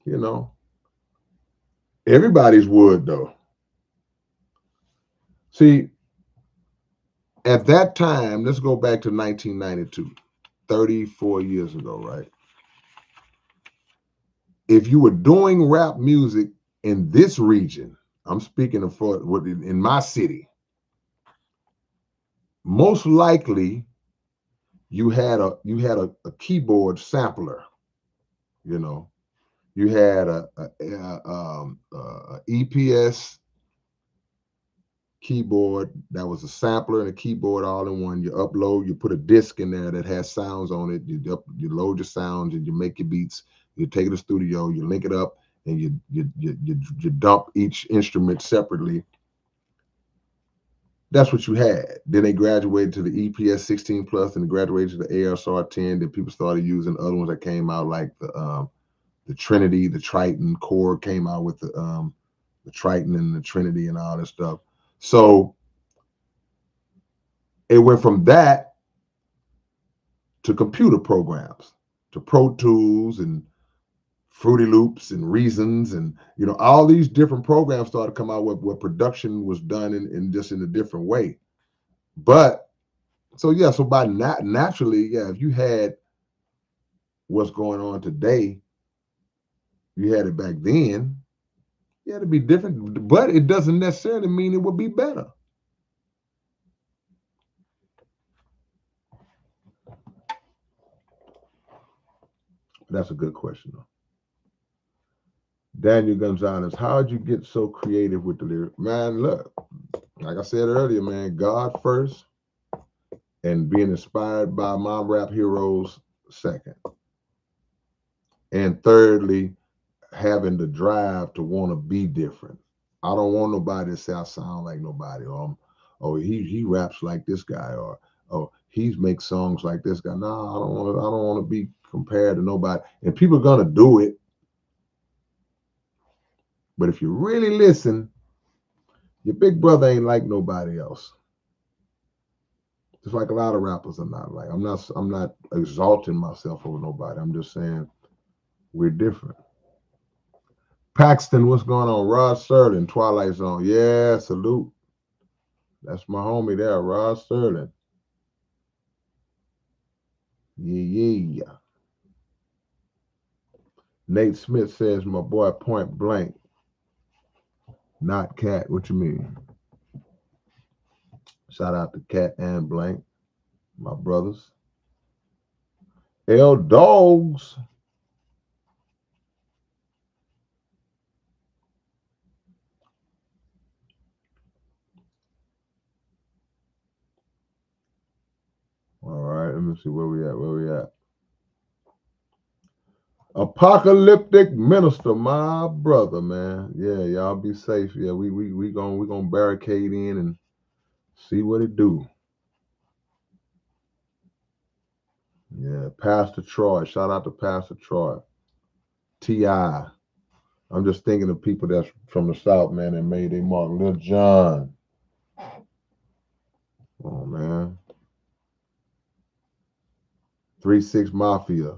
You know, everybody's would though. See, at that time, let's go back to 1992, 34 years ago, right? If you were doing rap music in this region, I'm speaking of for in my city, most likely you had a keyboard sampler, you know. You had a EPS keyboard that was a sampler and a keyboard all in one. You upload, you put a disc in there that has sounds on it. You load your sounds and you make your beats. You take it to the studio, you link it up, and you dump each instrument separately. That's what you had. Then they graduated to the EPS 16 plus, and they graduated to the ASR 10. Then people started using other ones that came out like the Trinity, the Triton. Core came out with the Triton and the Trinity and all that stuff. So it went from that to computer programs, to Pro Tools and Fruity Loops and Reasons, and all these different programs started to come out where production was done in just in a different way. But so yeah, so by naturally, yeah, if you had what's going on today, you had it back then. Yeah, it'd be different, but it doesn't necessarily mean it would be better. That's a good question, though. Daniel Gonzalez, how'd you get so creative with the lyric? Man, look, like I said earlier, man, God first and being inspired by my rap heroes second. And thirdly, having the drive to want to be different. I don't want nobody to say I sound like nobody, or oh he raps like this guy, or oh he makes songs like this guy. No, I don't want to be compared to nobody. And people are gonna do it, but if you really listen, your big brother ain't like nobody else. Just like a lot of rappers are not like. I'm not exalting myself over nobody. I'm just saying we're different. Paxton, what's going on? Rod Sterling, Twilight Zone. Yeah, salute. That's my homie there, Rod Sterling. Yeah. Nate Smith says, my boy Point Blank, not Cat. What you mean? Shout out to Cat and Blank, my brothers. L Dogs. All right, let me see where we at. Apocalyptic Minister, my brother, man. Yeah, y'all be safe. Yeah, we gonna barricade in and see what it do. Yeah, Pastor Troy. Shout out to Pastor Troy. T.I. I'm just thinking of people that's from the South, man, that made their mark. Lil Jon. Oh, man. 3-6 Mafia.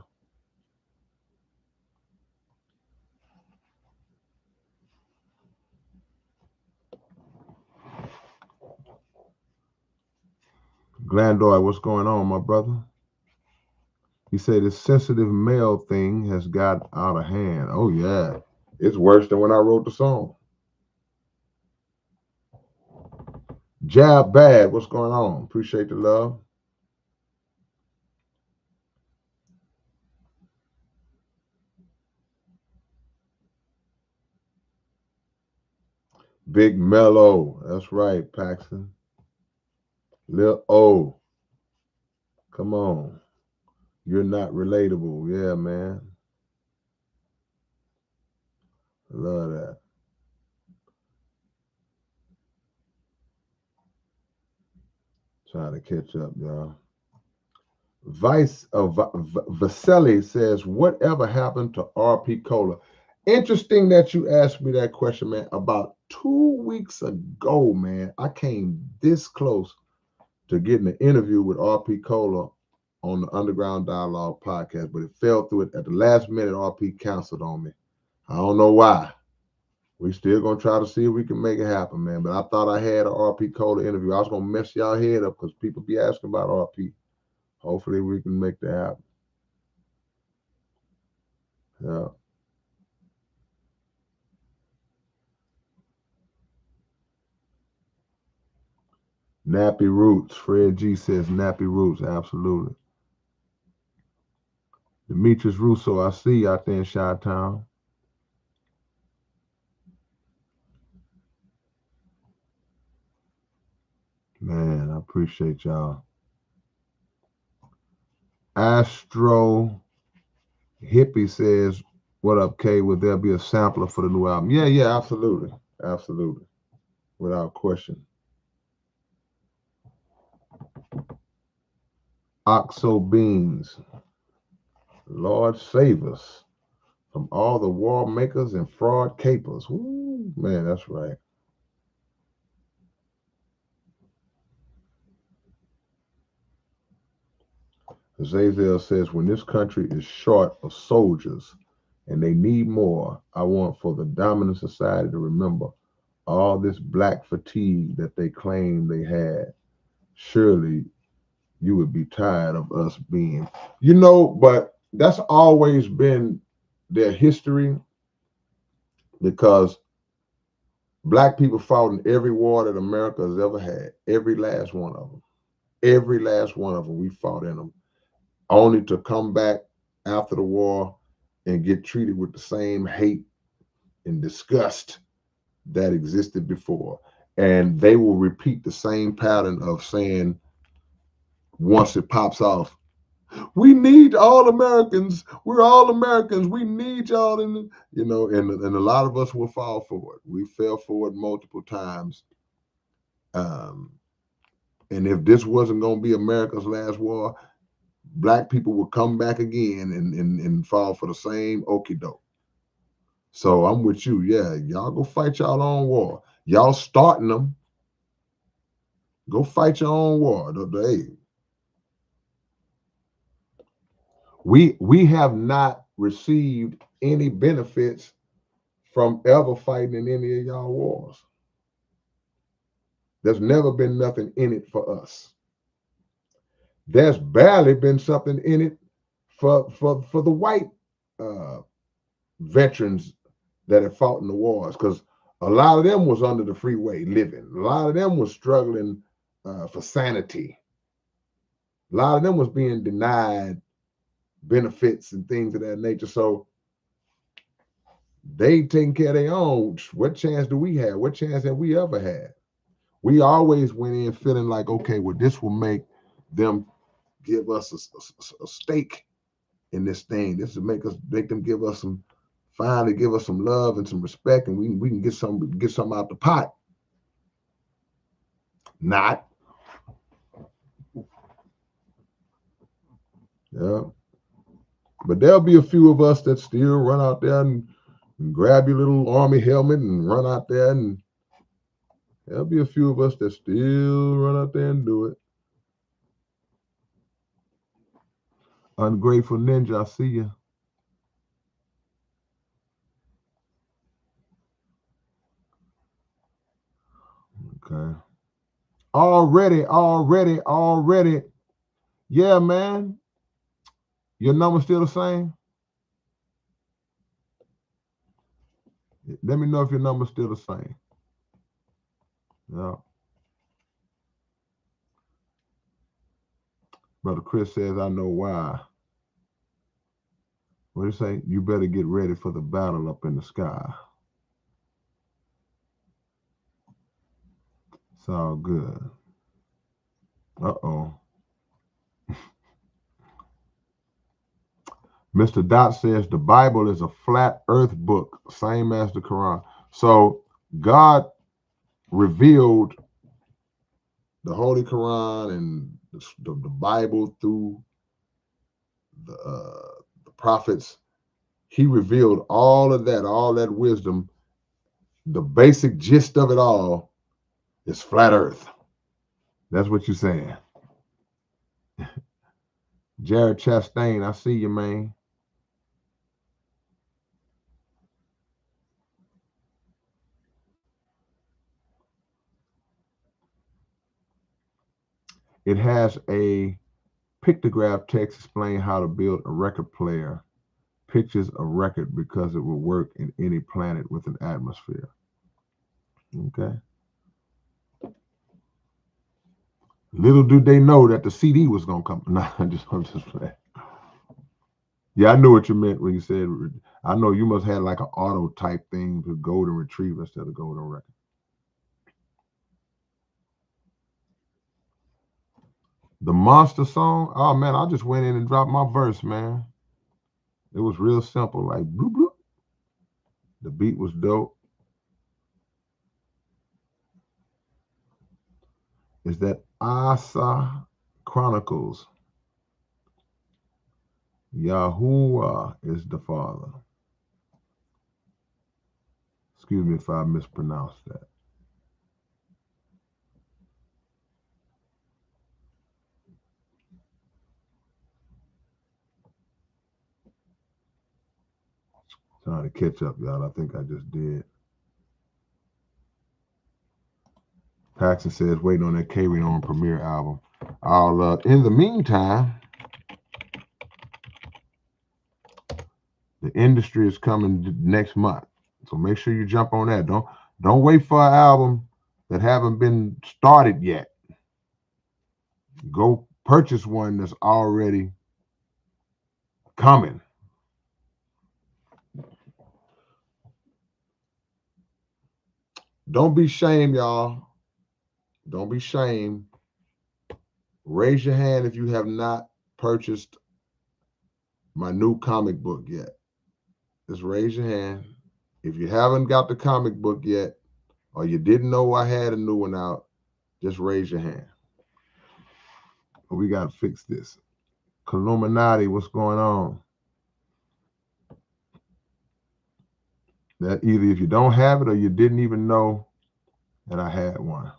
Glandor, what's going on, my brother? He said this sensitive male thing has got out of hand. Oh, yeah. It's worse than when I wrote the song. Jab Bad, what's going on? Appreciate the love. Big Mellow, that's right, Paxton. Lil O, come on. You're not relatable. Yeah, man. I love that. Trying to catch up, y'all. Vasily says, whatever happened to RP Cola? Interesting that you asked me that question, man. About 2 weeks ago, man, I came this close to getting an interview with RP Cola on the Underground Dialogue podcast, but it fell through it at the last minute. RP canceled on me. I don't know why. We still gonna try to see if we can make it happen, man. But I thought I had an RP Cola interview. I was gonna mess y'all head up because people be asking about RP. Hopefully we can make that happen. Yeah. Nappy Roots. Fred G says Nappy Roots. Absolutely. Demetrius Russo, I see you out there in Chi-Town. Man, I appreciate y'all. Astro Hippie says, what up, K? Would there be a sampler for the new album? Yeah, yeah, absolutely. Absolutely. Without question. Oxo Beans. Lord save us from all the war makers and fraud capers. Woo, man, that's right. Zazel says, when this country is short of soldiers and they need more, I want for the dominant society to remember all this black fatigue that they claim they had. Surely you would be tired of us being, but that's always been their history because black people fought in every war that America has ever had, every last one of them. Every last one of them, we fought in them, only to come back after the war and get treated with the same hate and disgust that existed before. And they will repeat the same pattern of saying, once it pops off, we need all Americans. We're all Americans. We need y'all. And a lot of us will fall for it. We fell for it multiple times. Um, and if this wasn't going to be America's last war, black people would come back again and fall for the same okie doke. So I'm with you. Yeah, y'all go fight y'all own war. Y'all starting them. Go fight your own war. Hey, we have not received any benefits from ever fighting in any of y'all wars. There's never been nothing in it for us. There's barely been something in it for the white uh, veterans that have fought in the wars, because a lot of them was under the freeway living. A lot of them was struggling for sanity. A lot of them was being denied benefits and things of that nature. So they taking care of their own. What chance do we have? What chance have we ever had? We always went in feeling like, okay, well, this will make them give us a stake in this thing. This will make them give us finally give us some love and some respect, and we can get some out the pot. Not. Yeah. But there'll be a few of us that still run out there and And grab your little army helmet and run out there, and there'll be a few of us that still run out there and do it. Ungrateful Ninja, I see you. Okay. Already. Yeah, man. Your number still the same? Let me know if your number's still the same. Yeah. Brother Chris says, I know why. What do you say? You better get ready for the battle up in the sky. It's all good. Uh-oh. Mr. Dot says the Bible is a flat earth book, same as the Quran. So God revealed the Holy Quran and the Bible through the prophets. He revealed all of that, all that wisdom. The basic gist of it all is flat earth. That's what you're saying. Jared Chastain, I see you, man. It has a pictograph text explaining how to build a record player. Pictures a record because it will work in any planet with an atmosphere. Okay. Little do they know that the CD was gonna come. No, I'm just playing. Yeah, I knew what you meant when you said. I know you must have like an auto type thing to golden retriever instead of golden record. The monster song. Oh man, I just went in and dropped my verse, man. It was real simple, like bloop bloop. The beat was dope. Is that Asa Chronicles? Yahuwah is the Father. Excuse me if I mispronounced that. Trying to catch up, y'all. I think I just did. Paxton says waiting on that K-Rino premiere album. I'll in the meantime, the industry is coming next month. So make sure you jump on that. Don't wait for an album that haven't been started yet. Go purchase one that's already coming. Don't be shamed, y'all. Don't be shamed. Raise your hand if you have not purchased my new comic book yet. Just raise your hand. If you haven't got the comic book yet, or you didn't know I had a new one out, just raise your hand. We got to fix this. Illuminati, what's going on? That either if you don't have it or you didn't even know that I had one.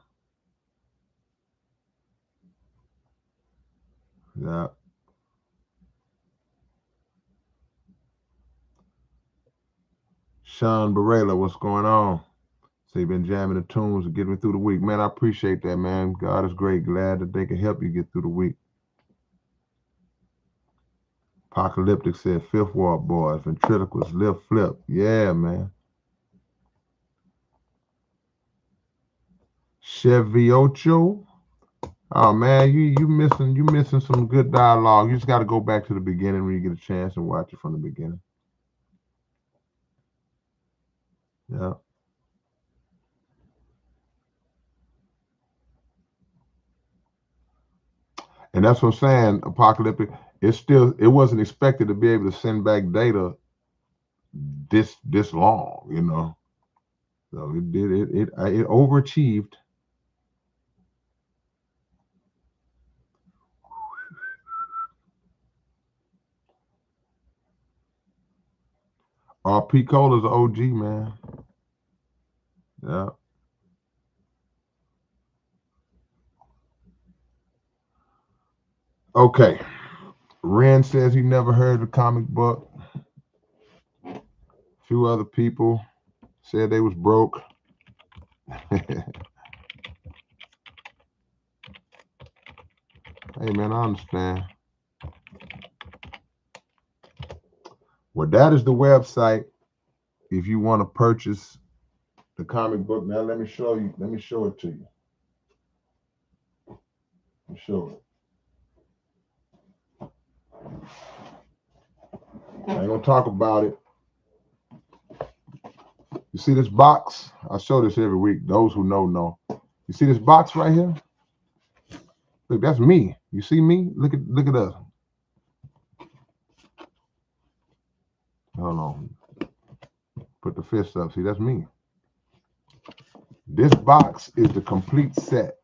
Yeah. Sean Barela, what's going on? So you've been jamming the tunes and getting me through the week. Man, I appreciate that, man. God is great. Glad that they can help you get through the week. Apocalyptic said, Fifth Wall Boys, ventriloquist, lift, flip. Yeah, man. Chevy Ocho. Oh man, you missing some good dialogue. You just got to go back to the beginning when you get a chance and watch it from the beginning. Yeah. And that's what I'm saying, apocalyptic. It wasn't expected to be able to send back data this long, you know. So it overachieved. RP Cola's an OG, man. Yeah. Okay. Ren says he never heard the comic book. A few other people said they was broke. Hey man, I understand. Well, that is the website if you want to purchase the comic book. Now let me show you. Let me show it to you. Let me show it. I ain't gonna talk about it. You see this box? I show this every week. Those who know. You see this box right here? Look, that's me. You see me? Look at us. Hold on. Put the fist up. See, that's me. This box is the complete set.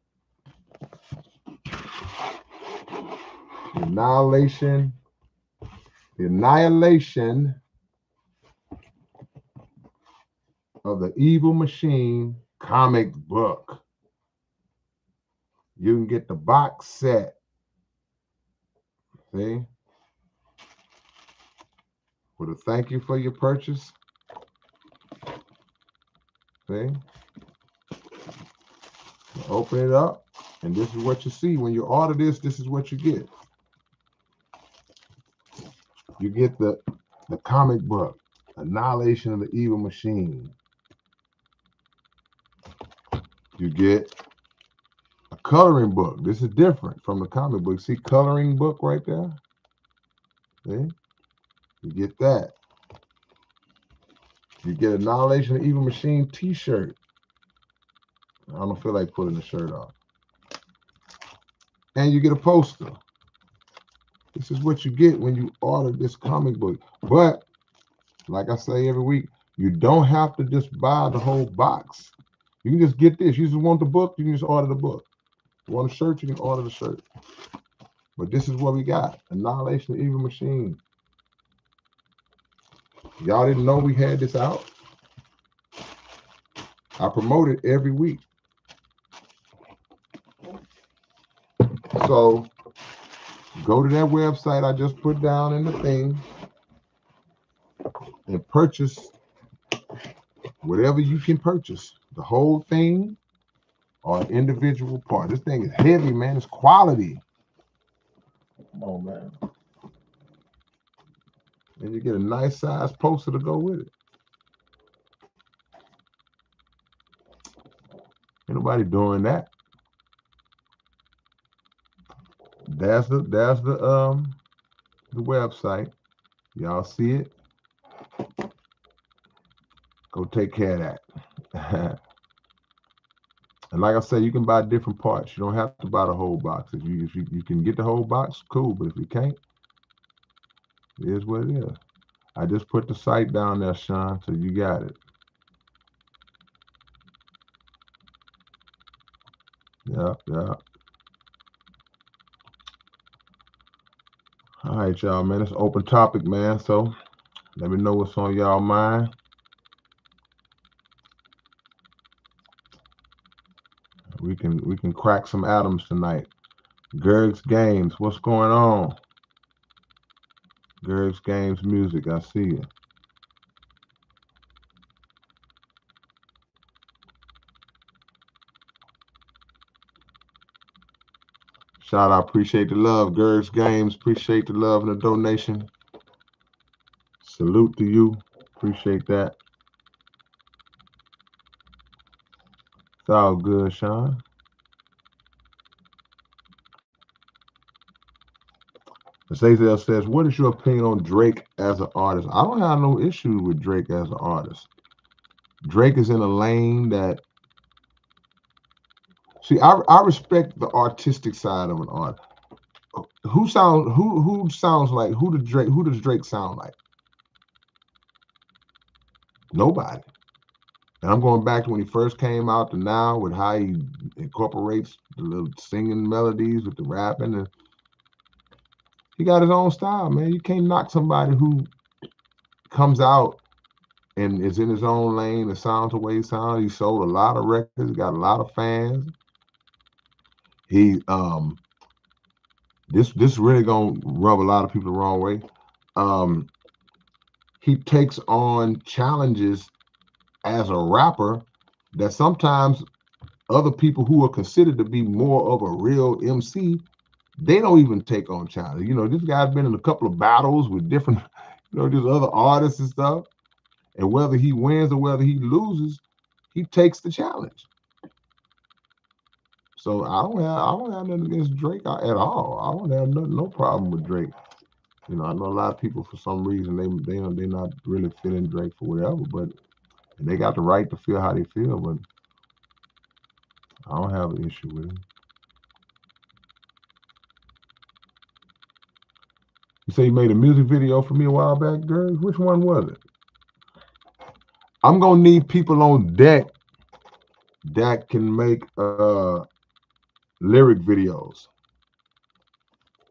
The annihilation of the Evil Machine comic book. You can get the box set. See? With a thank you for your purchase. See? You open it up, and this is what you see. When you order this, this is what you get. You get the comic book, Annihilation of the Evil Machine. You get a coloring book. This is different from the comic book. See coloring book right there? See? You get that. You get Annihilation of the Evil Machine t-shirt. I don't feel like pulling the shirt off. And you get a poster. This is what you get when you order this comic book. But, like I say every week, you don't have to just buy the whole box. You can just get this. You just want the book, you can just order the book. You want a shirt, you can order the shirt. But this is what we got. Annihilation of the Evil Machine. Y'all didn't know we had this out? I promote it every week. So go to that website I just put down in the thing and purchase whatever you can purchase. The whole thing or an individual part. This thing is heavy, man. It's quality. Come on, man. And you get a nice size poster to go with it. Ain't nobody doing that. That's the website. Y'all see it? Go take care of that. And like I said, you can buy different parts. You don't have to buy the whole box. If you can get the whole box, cool. But if you can't, it is what it is. I just put the site down there, Sean, so you got it. Yeah. All right, y'all, man. It's an open topic, man. So let me know what's on y'all mind. We can crack some atoms tonight. Gerg's Games, what's going on? Gerg's Games Music, I see you. Shout out, appreciate the love. Gerg's Games, appreciate the love and the donation. Salute to you, appreciate that. It's all good, Sean. Zazel says, what is your opinion on Drake as an artist? I don't have no issue with Drake as an artist. Drake is in a lane that, see, I respect the artistic side of an artist. Who does Drake sound like? Nobody. And I'm going back to when he first came out to now with how he incorporates the little singing melodies with the rapping, and he got his own style, man. You can't knock somebody who comes out and is in his own lane. It sounds the way he sounds. He sold a lot of records, got a lot of fans. He this really gonna rub a lot of people the wrong way. Um, he takes on challenges as a rapper that sometimes other people who are considered to be more of a real MC, they don't even take on challenges. You know, this guy's been in a couple of battles with different, just other artists and stuff. And whether he wins or whether he loses, he takes the challenge. So I don't have nothing against Drake at all. I don't have no problem with Drake. I know a lot of people for some reason they're not really feeling Drake for whatever, but they got the right to feel how they feel. But I don't have an issue with him. You say you made a music video for me a while back, girl. Which one was it? I'm gonna need people on deck that can make lyric videos.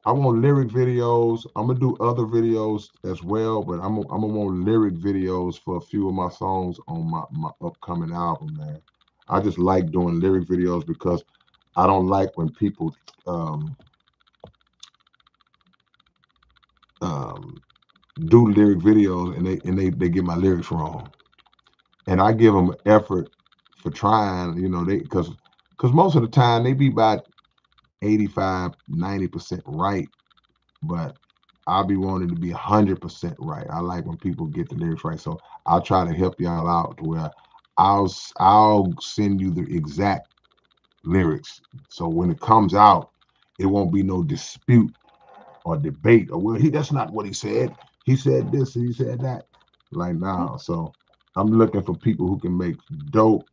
I want lyric videos. I'm gonna do other videos as well, but I'm gonna want lyric videos for a few of my songs on my upcoming album, man. I just like doing lyric videos because I don't like when people um, do lyric videos and they get my lyrics wrong, and I give them effort for trying. Because most of the time they be about 85-90% right, but I'll be wanting to be 100% right. I like when people get the lyrics right, so I'll try to help y'all out to where I'll send you the exact lyrics. So when it comes out, it won't be no dispute or debate or that's not what he said. He said this and he said that. Like now, so I'm looking for people who can make dope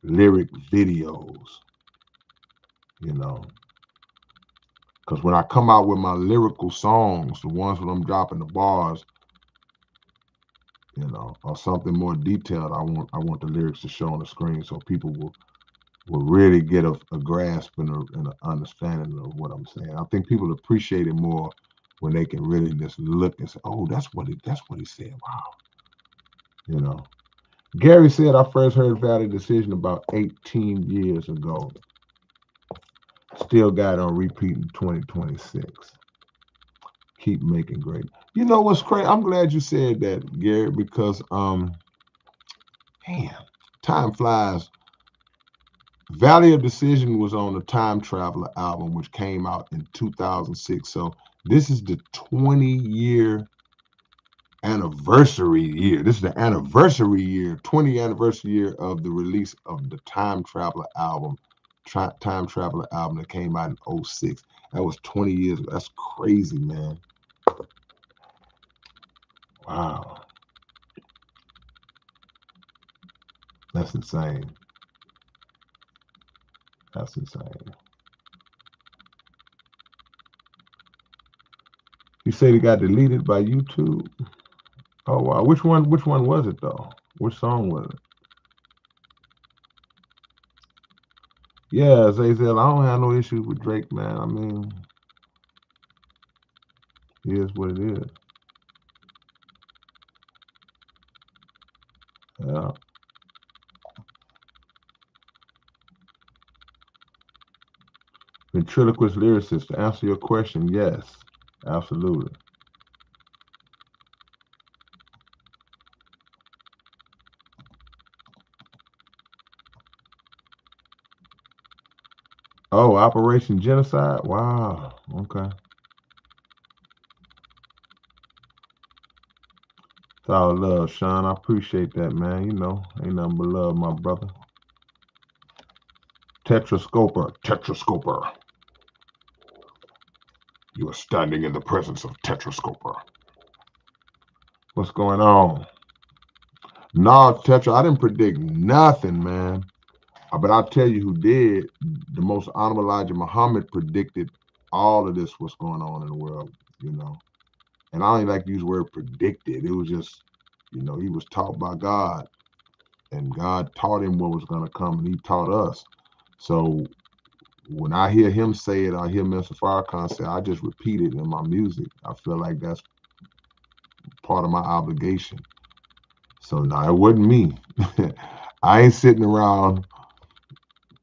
lyric videos. Because when I come out with my lyrical songs, the ones when I'm dropping the bars, or something more detailed, I want the lyrics to show on the screen so people will really get a grasp and an understanding of what I'm saying. I think people appreciate it more when they can really just look and say, "Oh, that's what he said." Wow. Gary said I first heard Valley Decision about 18 years ago. Still got it on repeat in 2026. Keep making great. You know what's crazy? I'm glad you said that, Gary, because man, time flies. Valley of Decision was on the Time Traveler album, which came out in 2006. So this is the 20-year anniversary year. This is the anniversary year, 20th anniversary year of the release of the Time Traveler album. Time Traveler album that came out in 2006. That was 20 years ago. That's crazy, man. Wow. That's insane. That's insane. You said it got deleted by YouTube? Oh wow. Which one was it though? Which song was it? Yeah, Zazel, I don't have no issues with Drake, man. I mean, it is what it is. Yeah. Ventriloquist lyricist, to answer your question, yes, absolutely. Oh, Operation Genocide? Wow. Okay. It's all love, Sean. I appreciate that, man. Ain't nothing but love, my brother. Tetrascoper. Tetrascoper. You are standing in the presence of Tetrascoper. What's going on? No, Tetra, I didn't predict nothing, man. But I'll tell you who did. The most honorable Elijah Muhammad predicted all of this, what's going on in the world. And I don't even like to use the word predicted. It was just, he was taught by God. And God taught him what was going to come, and he taught us. So when I hear him say it, I hear Mr. Farrakhan say, I just repeat it in my music. I feel like that's part of my obligation. So no, it wasn't me. I ain't sitting around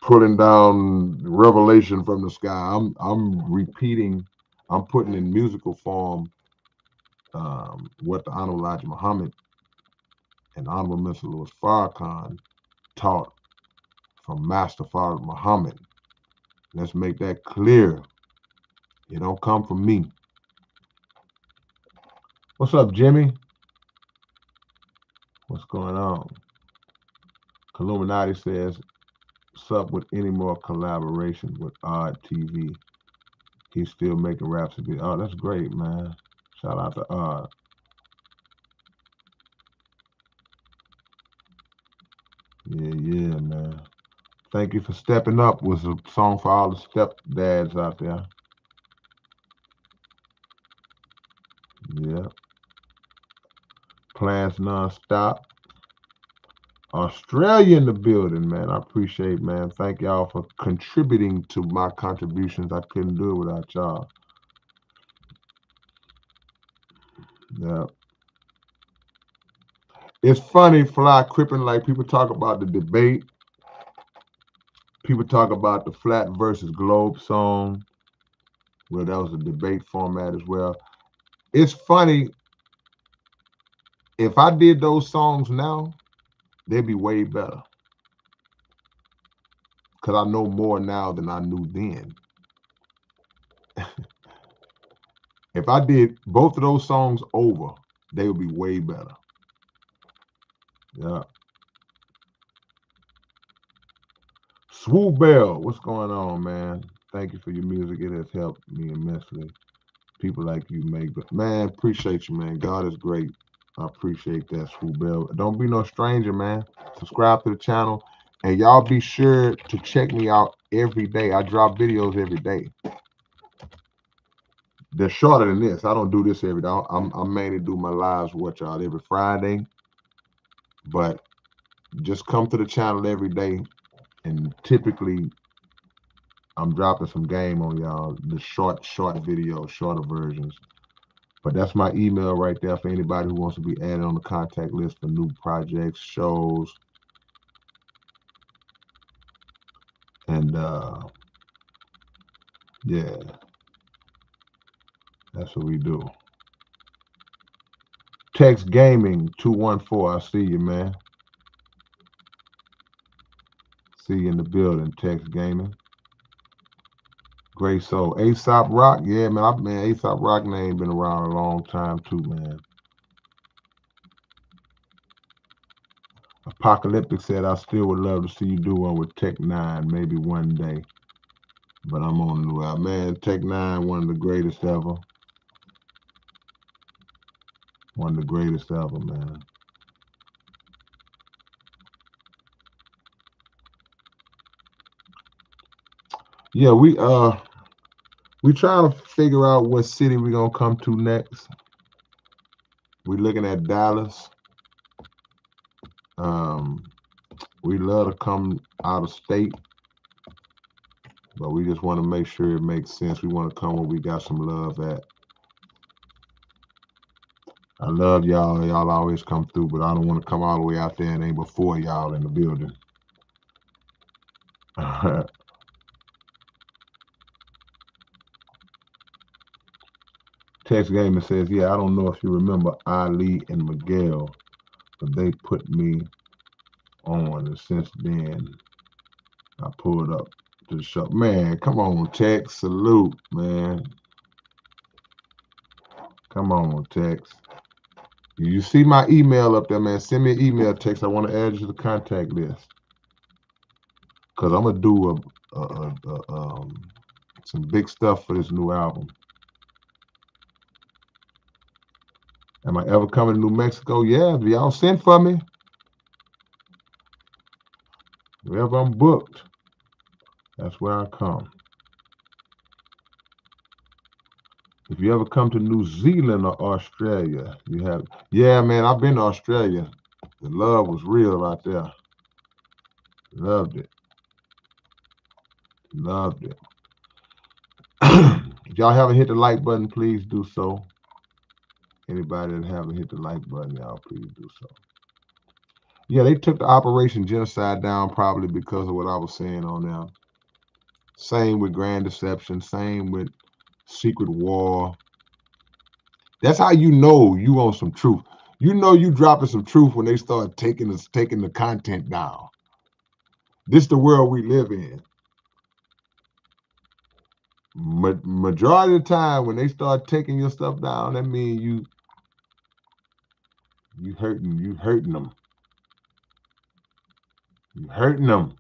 pulling down revelation from the sky. I'm repeating. I'm putting in musical form what the Honorable Elijah Muhammad and Honorable Mr. Louis Farrakhan taught from Master Father Muhammad. Let's make that clear. It don't come from me. What's up, Jimmy? What's going on? Illuminati says, sup with any more collaboration with Odd TV. He's still making Rhapsody. Oh, that's great, man. Shout out to Odd. Yeah, man. Thank you for stepping up was a song for all the stepdads out there. Yeah. Plans nonstop. Australia in the building, man. I appreciate, man. Thank y'all for contributing to my contributions. I couldn't do it without y'all. Yeah. It's funny, Fly Crippin', like people talk about the debate. People talk about the Flat versus Globe song. Well, that was a debate format as well. It's funny, if I did those songs now, they'd be way better. Because I know more now than I knew then. If I did both of those songs over, they would be way better. Yeah. Swoop Bell, what's going on, man? Thank you for your music. It has helped me immensely. People like you make, but man, appreciate you, man. God is great. I appreciate that, Swoop Bell. Don't be no stranger, man. Subscribe to the channel, and y'all be sure to check me out every day. I drop videos every day. They're shorter than this. I don't do this every day. I mainly do my lives with y'all every Friday, but just come to the channel every day, and typically I'm dropping some game on y'all. The short videos, shorter versions. But that's my email right there for anybody who wants to be added on the contact list for new projects, shows, and yeah, that's what we do. Text Gaming 214. I see you, man. See you in the building. Text Gaming. Great soul. Aesop Rock. Yeah, man. Aesop Rock name been around a long time too, man. Apocalyptic said, I still would love to see you do one with Tech Nine, maybe one day. But I'm on the new out. Man, Tech Nine, one of the greatest ever. One of the greatest ever, man. Yeah, we trying to figure out what city we gonna come to next. We looking at Dallas. Um, we love to come out of state, but we just want to make sure it makes sense. We want to come where we got some love at. I love y'all. Y'all always come through, but I don't want to come all the way out there and ain't before y'all in the building. Text Gamer says, yeah, I don't know if you remember Ali and Miguel, but they put me on, and since then I pulled up to the show. Man, come on, Tex. Salute, man. Come on, Tex. You see my email up there, man. Send me an email, Tex. I want to add you to the contact list. Because I'm going to do some big stuff for this new album. Am I ever coming to New Mexico? Yeah, y'all send for me. Wherever I'm booked, that's where I come. If you ever come to New Zealand or Australia, you have. Yeah, man, I've been to Australia. The love was real out there. Loved it. Loved it. If y'all haven't hit the like button, please do so. Anybody that haven't hit the like button, y'all please do so. Yeah, they took the Operation Genocide down probably because of what I was saying on there. Same with Grand Deception. Same with Secret War. That's how you know you on some truth. You know you dropping some truth when they start taking the content down. This the world we live in. Majority of the time when they start taking your stuff down, that means you hurting them. You hurting them.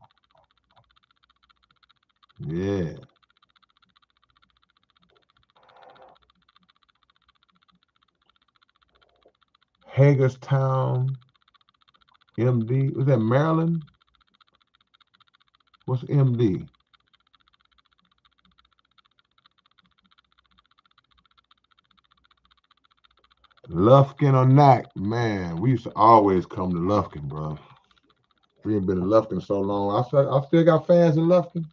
Yeah. Hagerstown, MD. Was that Maryland? What's MD? Lufkin or Knack, man. We used to always come to Lufkin, bro. We ain't been in Lufkin so long. I still got fans in Lufkin.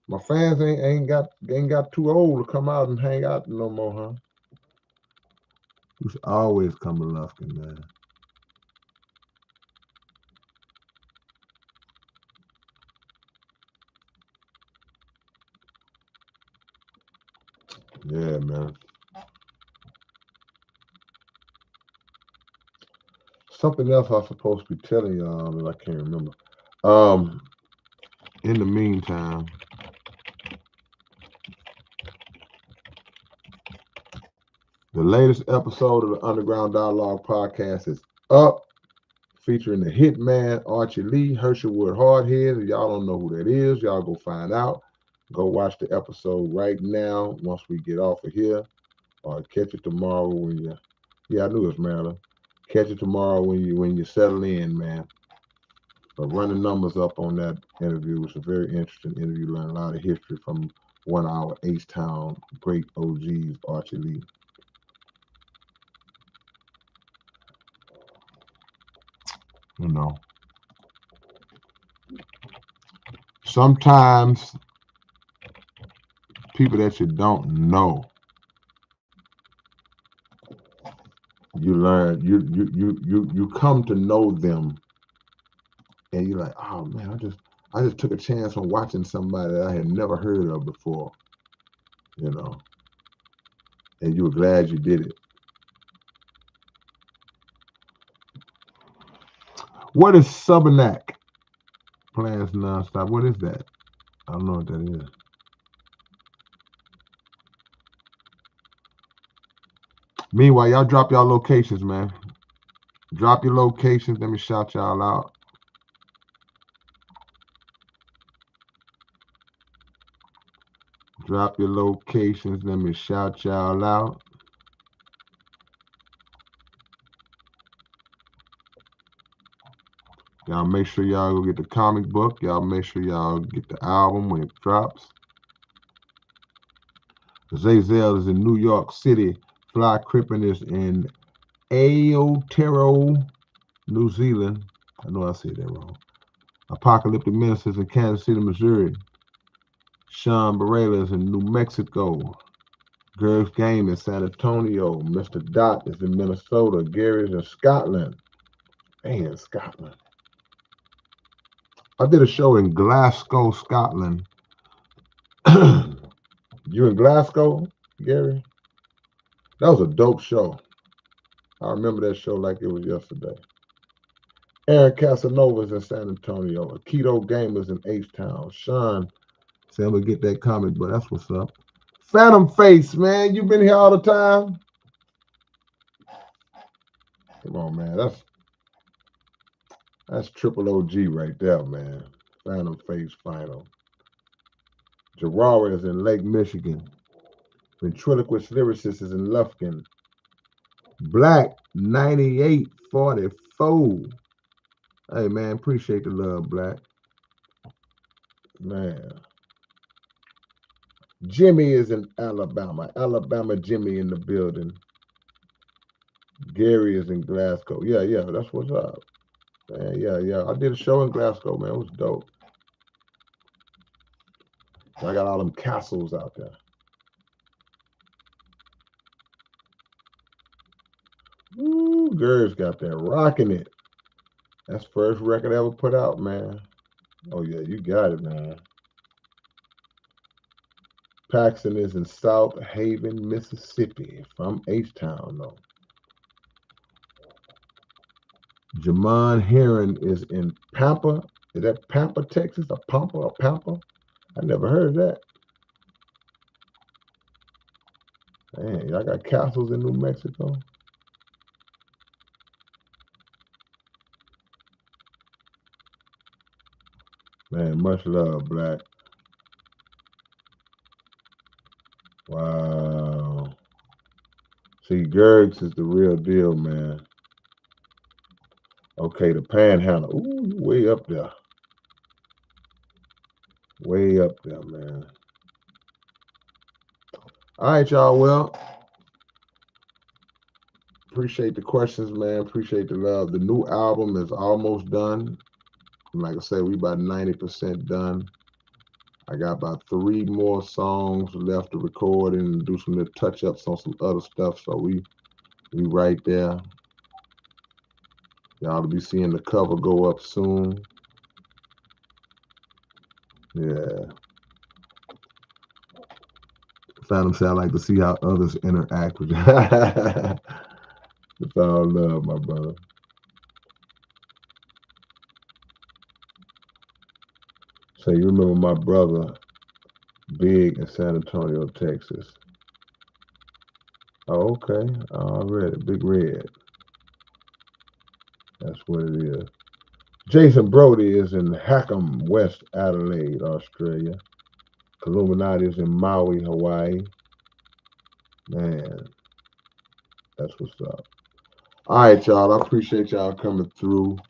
My fans ain't got too old to come out and hang out no more, huh? We used to always come to Lufkin, man. Yeah, man. Something else I was supposed to be telling y'all that I can't remember. Um, in the meantime, the latest episode of the Underground Dialogue podcast is up, featuring the hitman Archie Lee, Herschelwood Hardhead. If y'all don't know who that is, y'all go find out. Go watch the episode right now once we get off of here, or catch it tomorrow when you. Yeah, I knew it was Maryland. Catch it tomorrow when you settle in, man. But run the numbers up on that interview. It's a very interesting interview. Learn a lot of history from one of our H-Town great OGs, Archie Lee. You know, sometimes people that you don't know, you learn, you come to know them, and you're like, oh man, I just took a chance on watching somebody that I had never heard of before, you know, and you were glad you did it. What is Subanak? Plans nonstop. What is that? I don't know what that is. Meanwhile, y'all drop y'all locations, man. Drop your locations. Let me shout y'all out. Drop your locations. Let me shout y'all out. Y'all make sure y'all go get the comic book. Y'all make sure y'all get the album when it drops. Zayzel is in New York City. Fly Crippen is in Aotearoa, New Zealand. I know I said that wrong. Apocalyptic Ministers in Kansas City, Missouri. Sean Barela is in New Mexico. Girls Game in San Antonio. Mr. Dot is in Minnesota. Gary is in Scotland. Man, Scotland. I did a show in Glasgow, Scotland. You in Glasgow, Gary? That was a dope show. I remember that show like it was yesterday. Aaron Casanova's in San Antonio. Keto Gamers in H-Town. Sean said I'm gonna get that comic, but that's what's up. Phantom Face, man, you been here all the time? Come on, man. That's triple OG right there, man. Phantom Face Final. Gerard is in Lake Michigan. Ventriloquist Lyricist is in Lufkin. Black 9844. Hey, man, appreciate the love, Black. Man. Jimmy is in Alabama. Alabama Jimmy in the building. Gary is in Glasgow. Yeah, that's what's up. Man, yeah. I did a show in Glasgow, man. It was dope. I got all them castles out there. Ooh, Gary's got that rocking it. That's first record ever put out, man. Oh yeah, you got it, man. Paxton is in South Haven, Mississippi, from H-Town, though. Jamon Heron is in Pampa. Is that Pampa, Texas? A Pampa or Pampa? I never heard of that. Man, y'all got castles in New Mexico? Man, much love, Black. Wow. See, Gergs is the real deal, man. Okay, the Panhandle. Ooh, you way up there. Way up there, man. All right, y'all. Well, appreciate the questions, man. Appreciate the love. The new album is almost done. Like I said, we about 90% done. I got about 3 more songs left to record and do some little touch-ups on some other stuff. So we right there. Y'all will be seeing the cover go up soon. Yeah. Phantom say I like to see how others interact with you. It's all love, my brother. So you remember my brother, Big in San Antonio, Texas. Oh, okay. Already. Big Red. That's what it is. Jason Brody is in Hackham, West Adelaide, Australia. Illuminati is in Maui, Hawaii. Man, that's what's up. All right, y'all. I appreciate y'all coming through.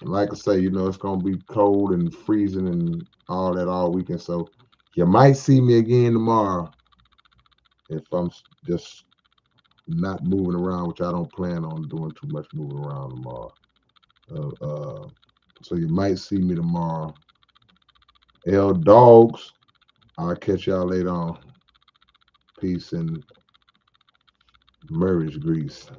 Like I say, it's gonna be cold and freezing and all that all weekend. So you might see me again tomorrow if I'm just not moving around, which I don't plan on doing too much moving around tomorrow. Uh, uh, so you might see me tomorrow. L Dogs. I'll catch y'all later on. Peace and Murray's grease.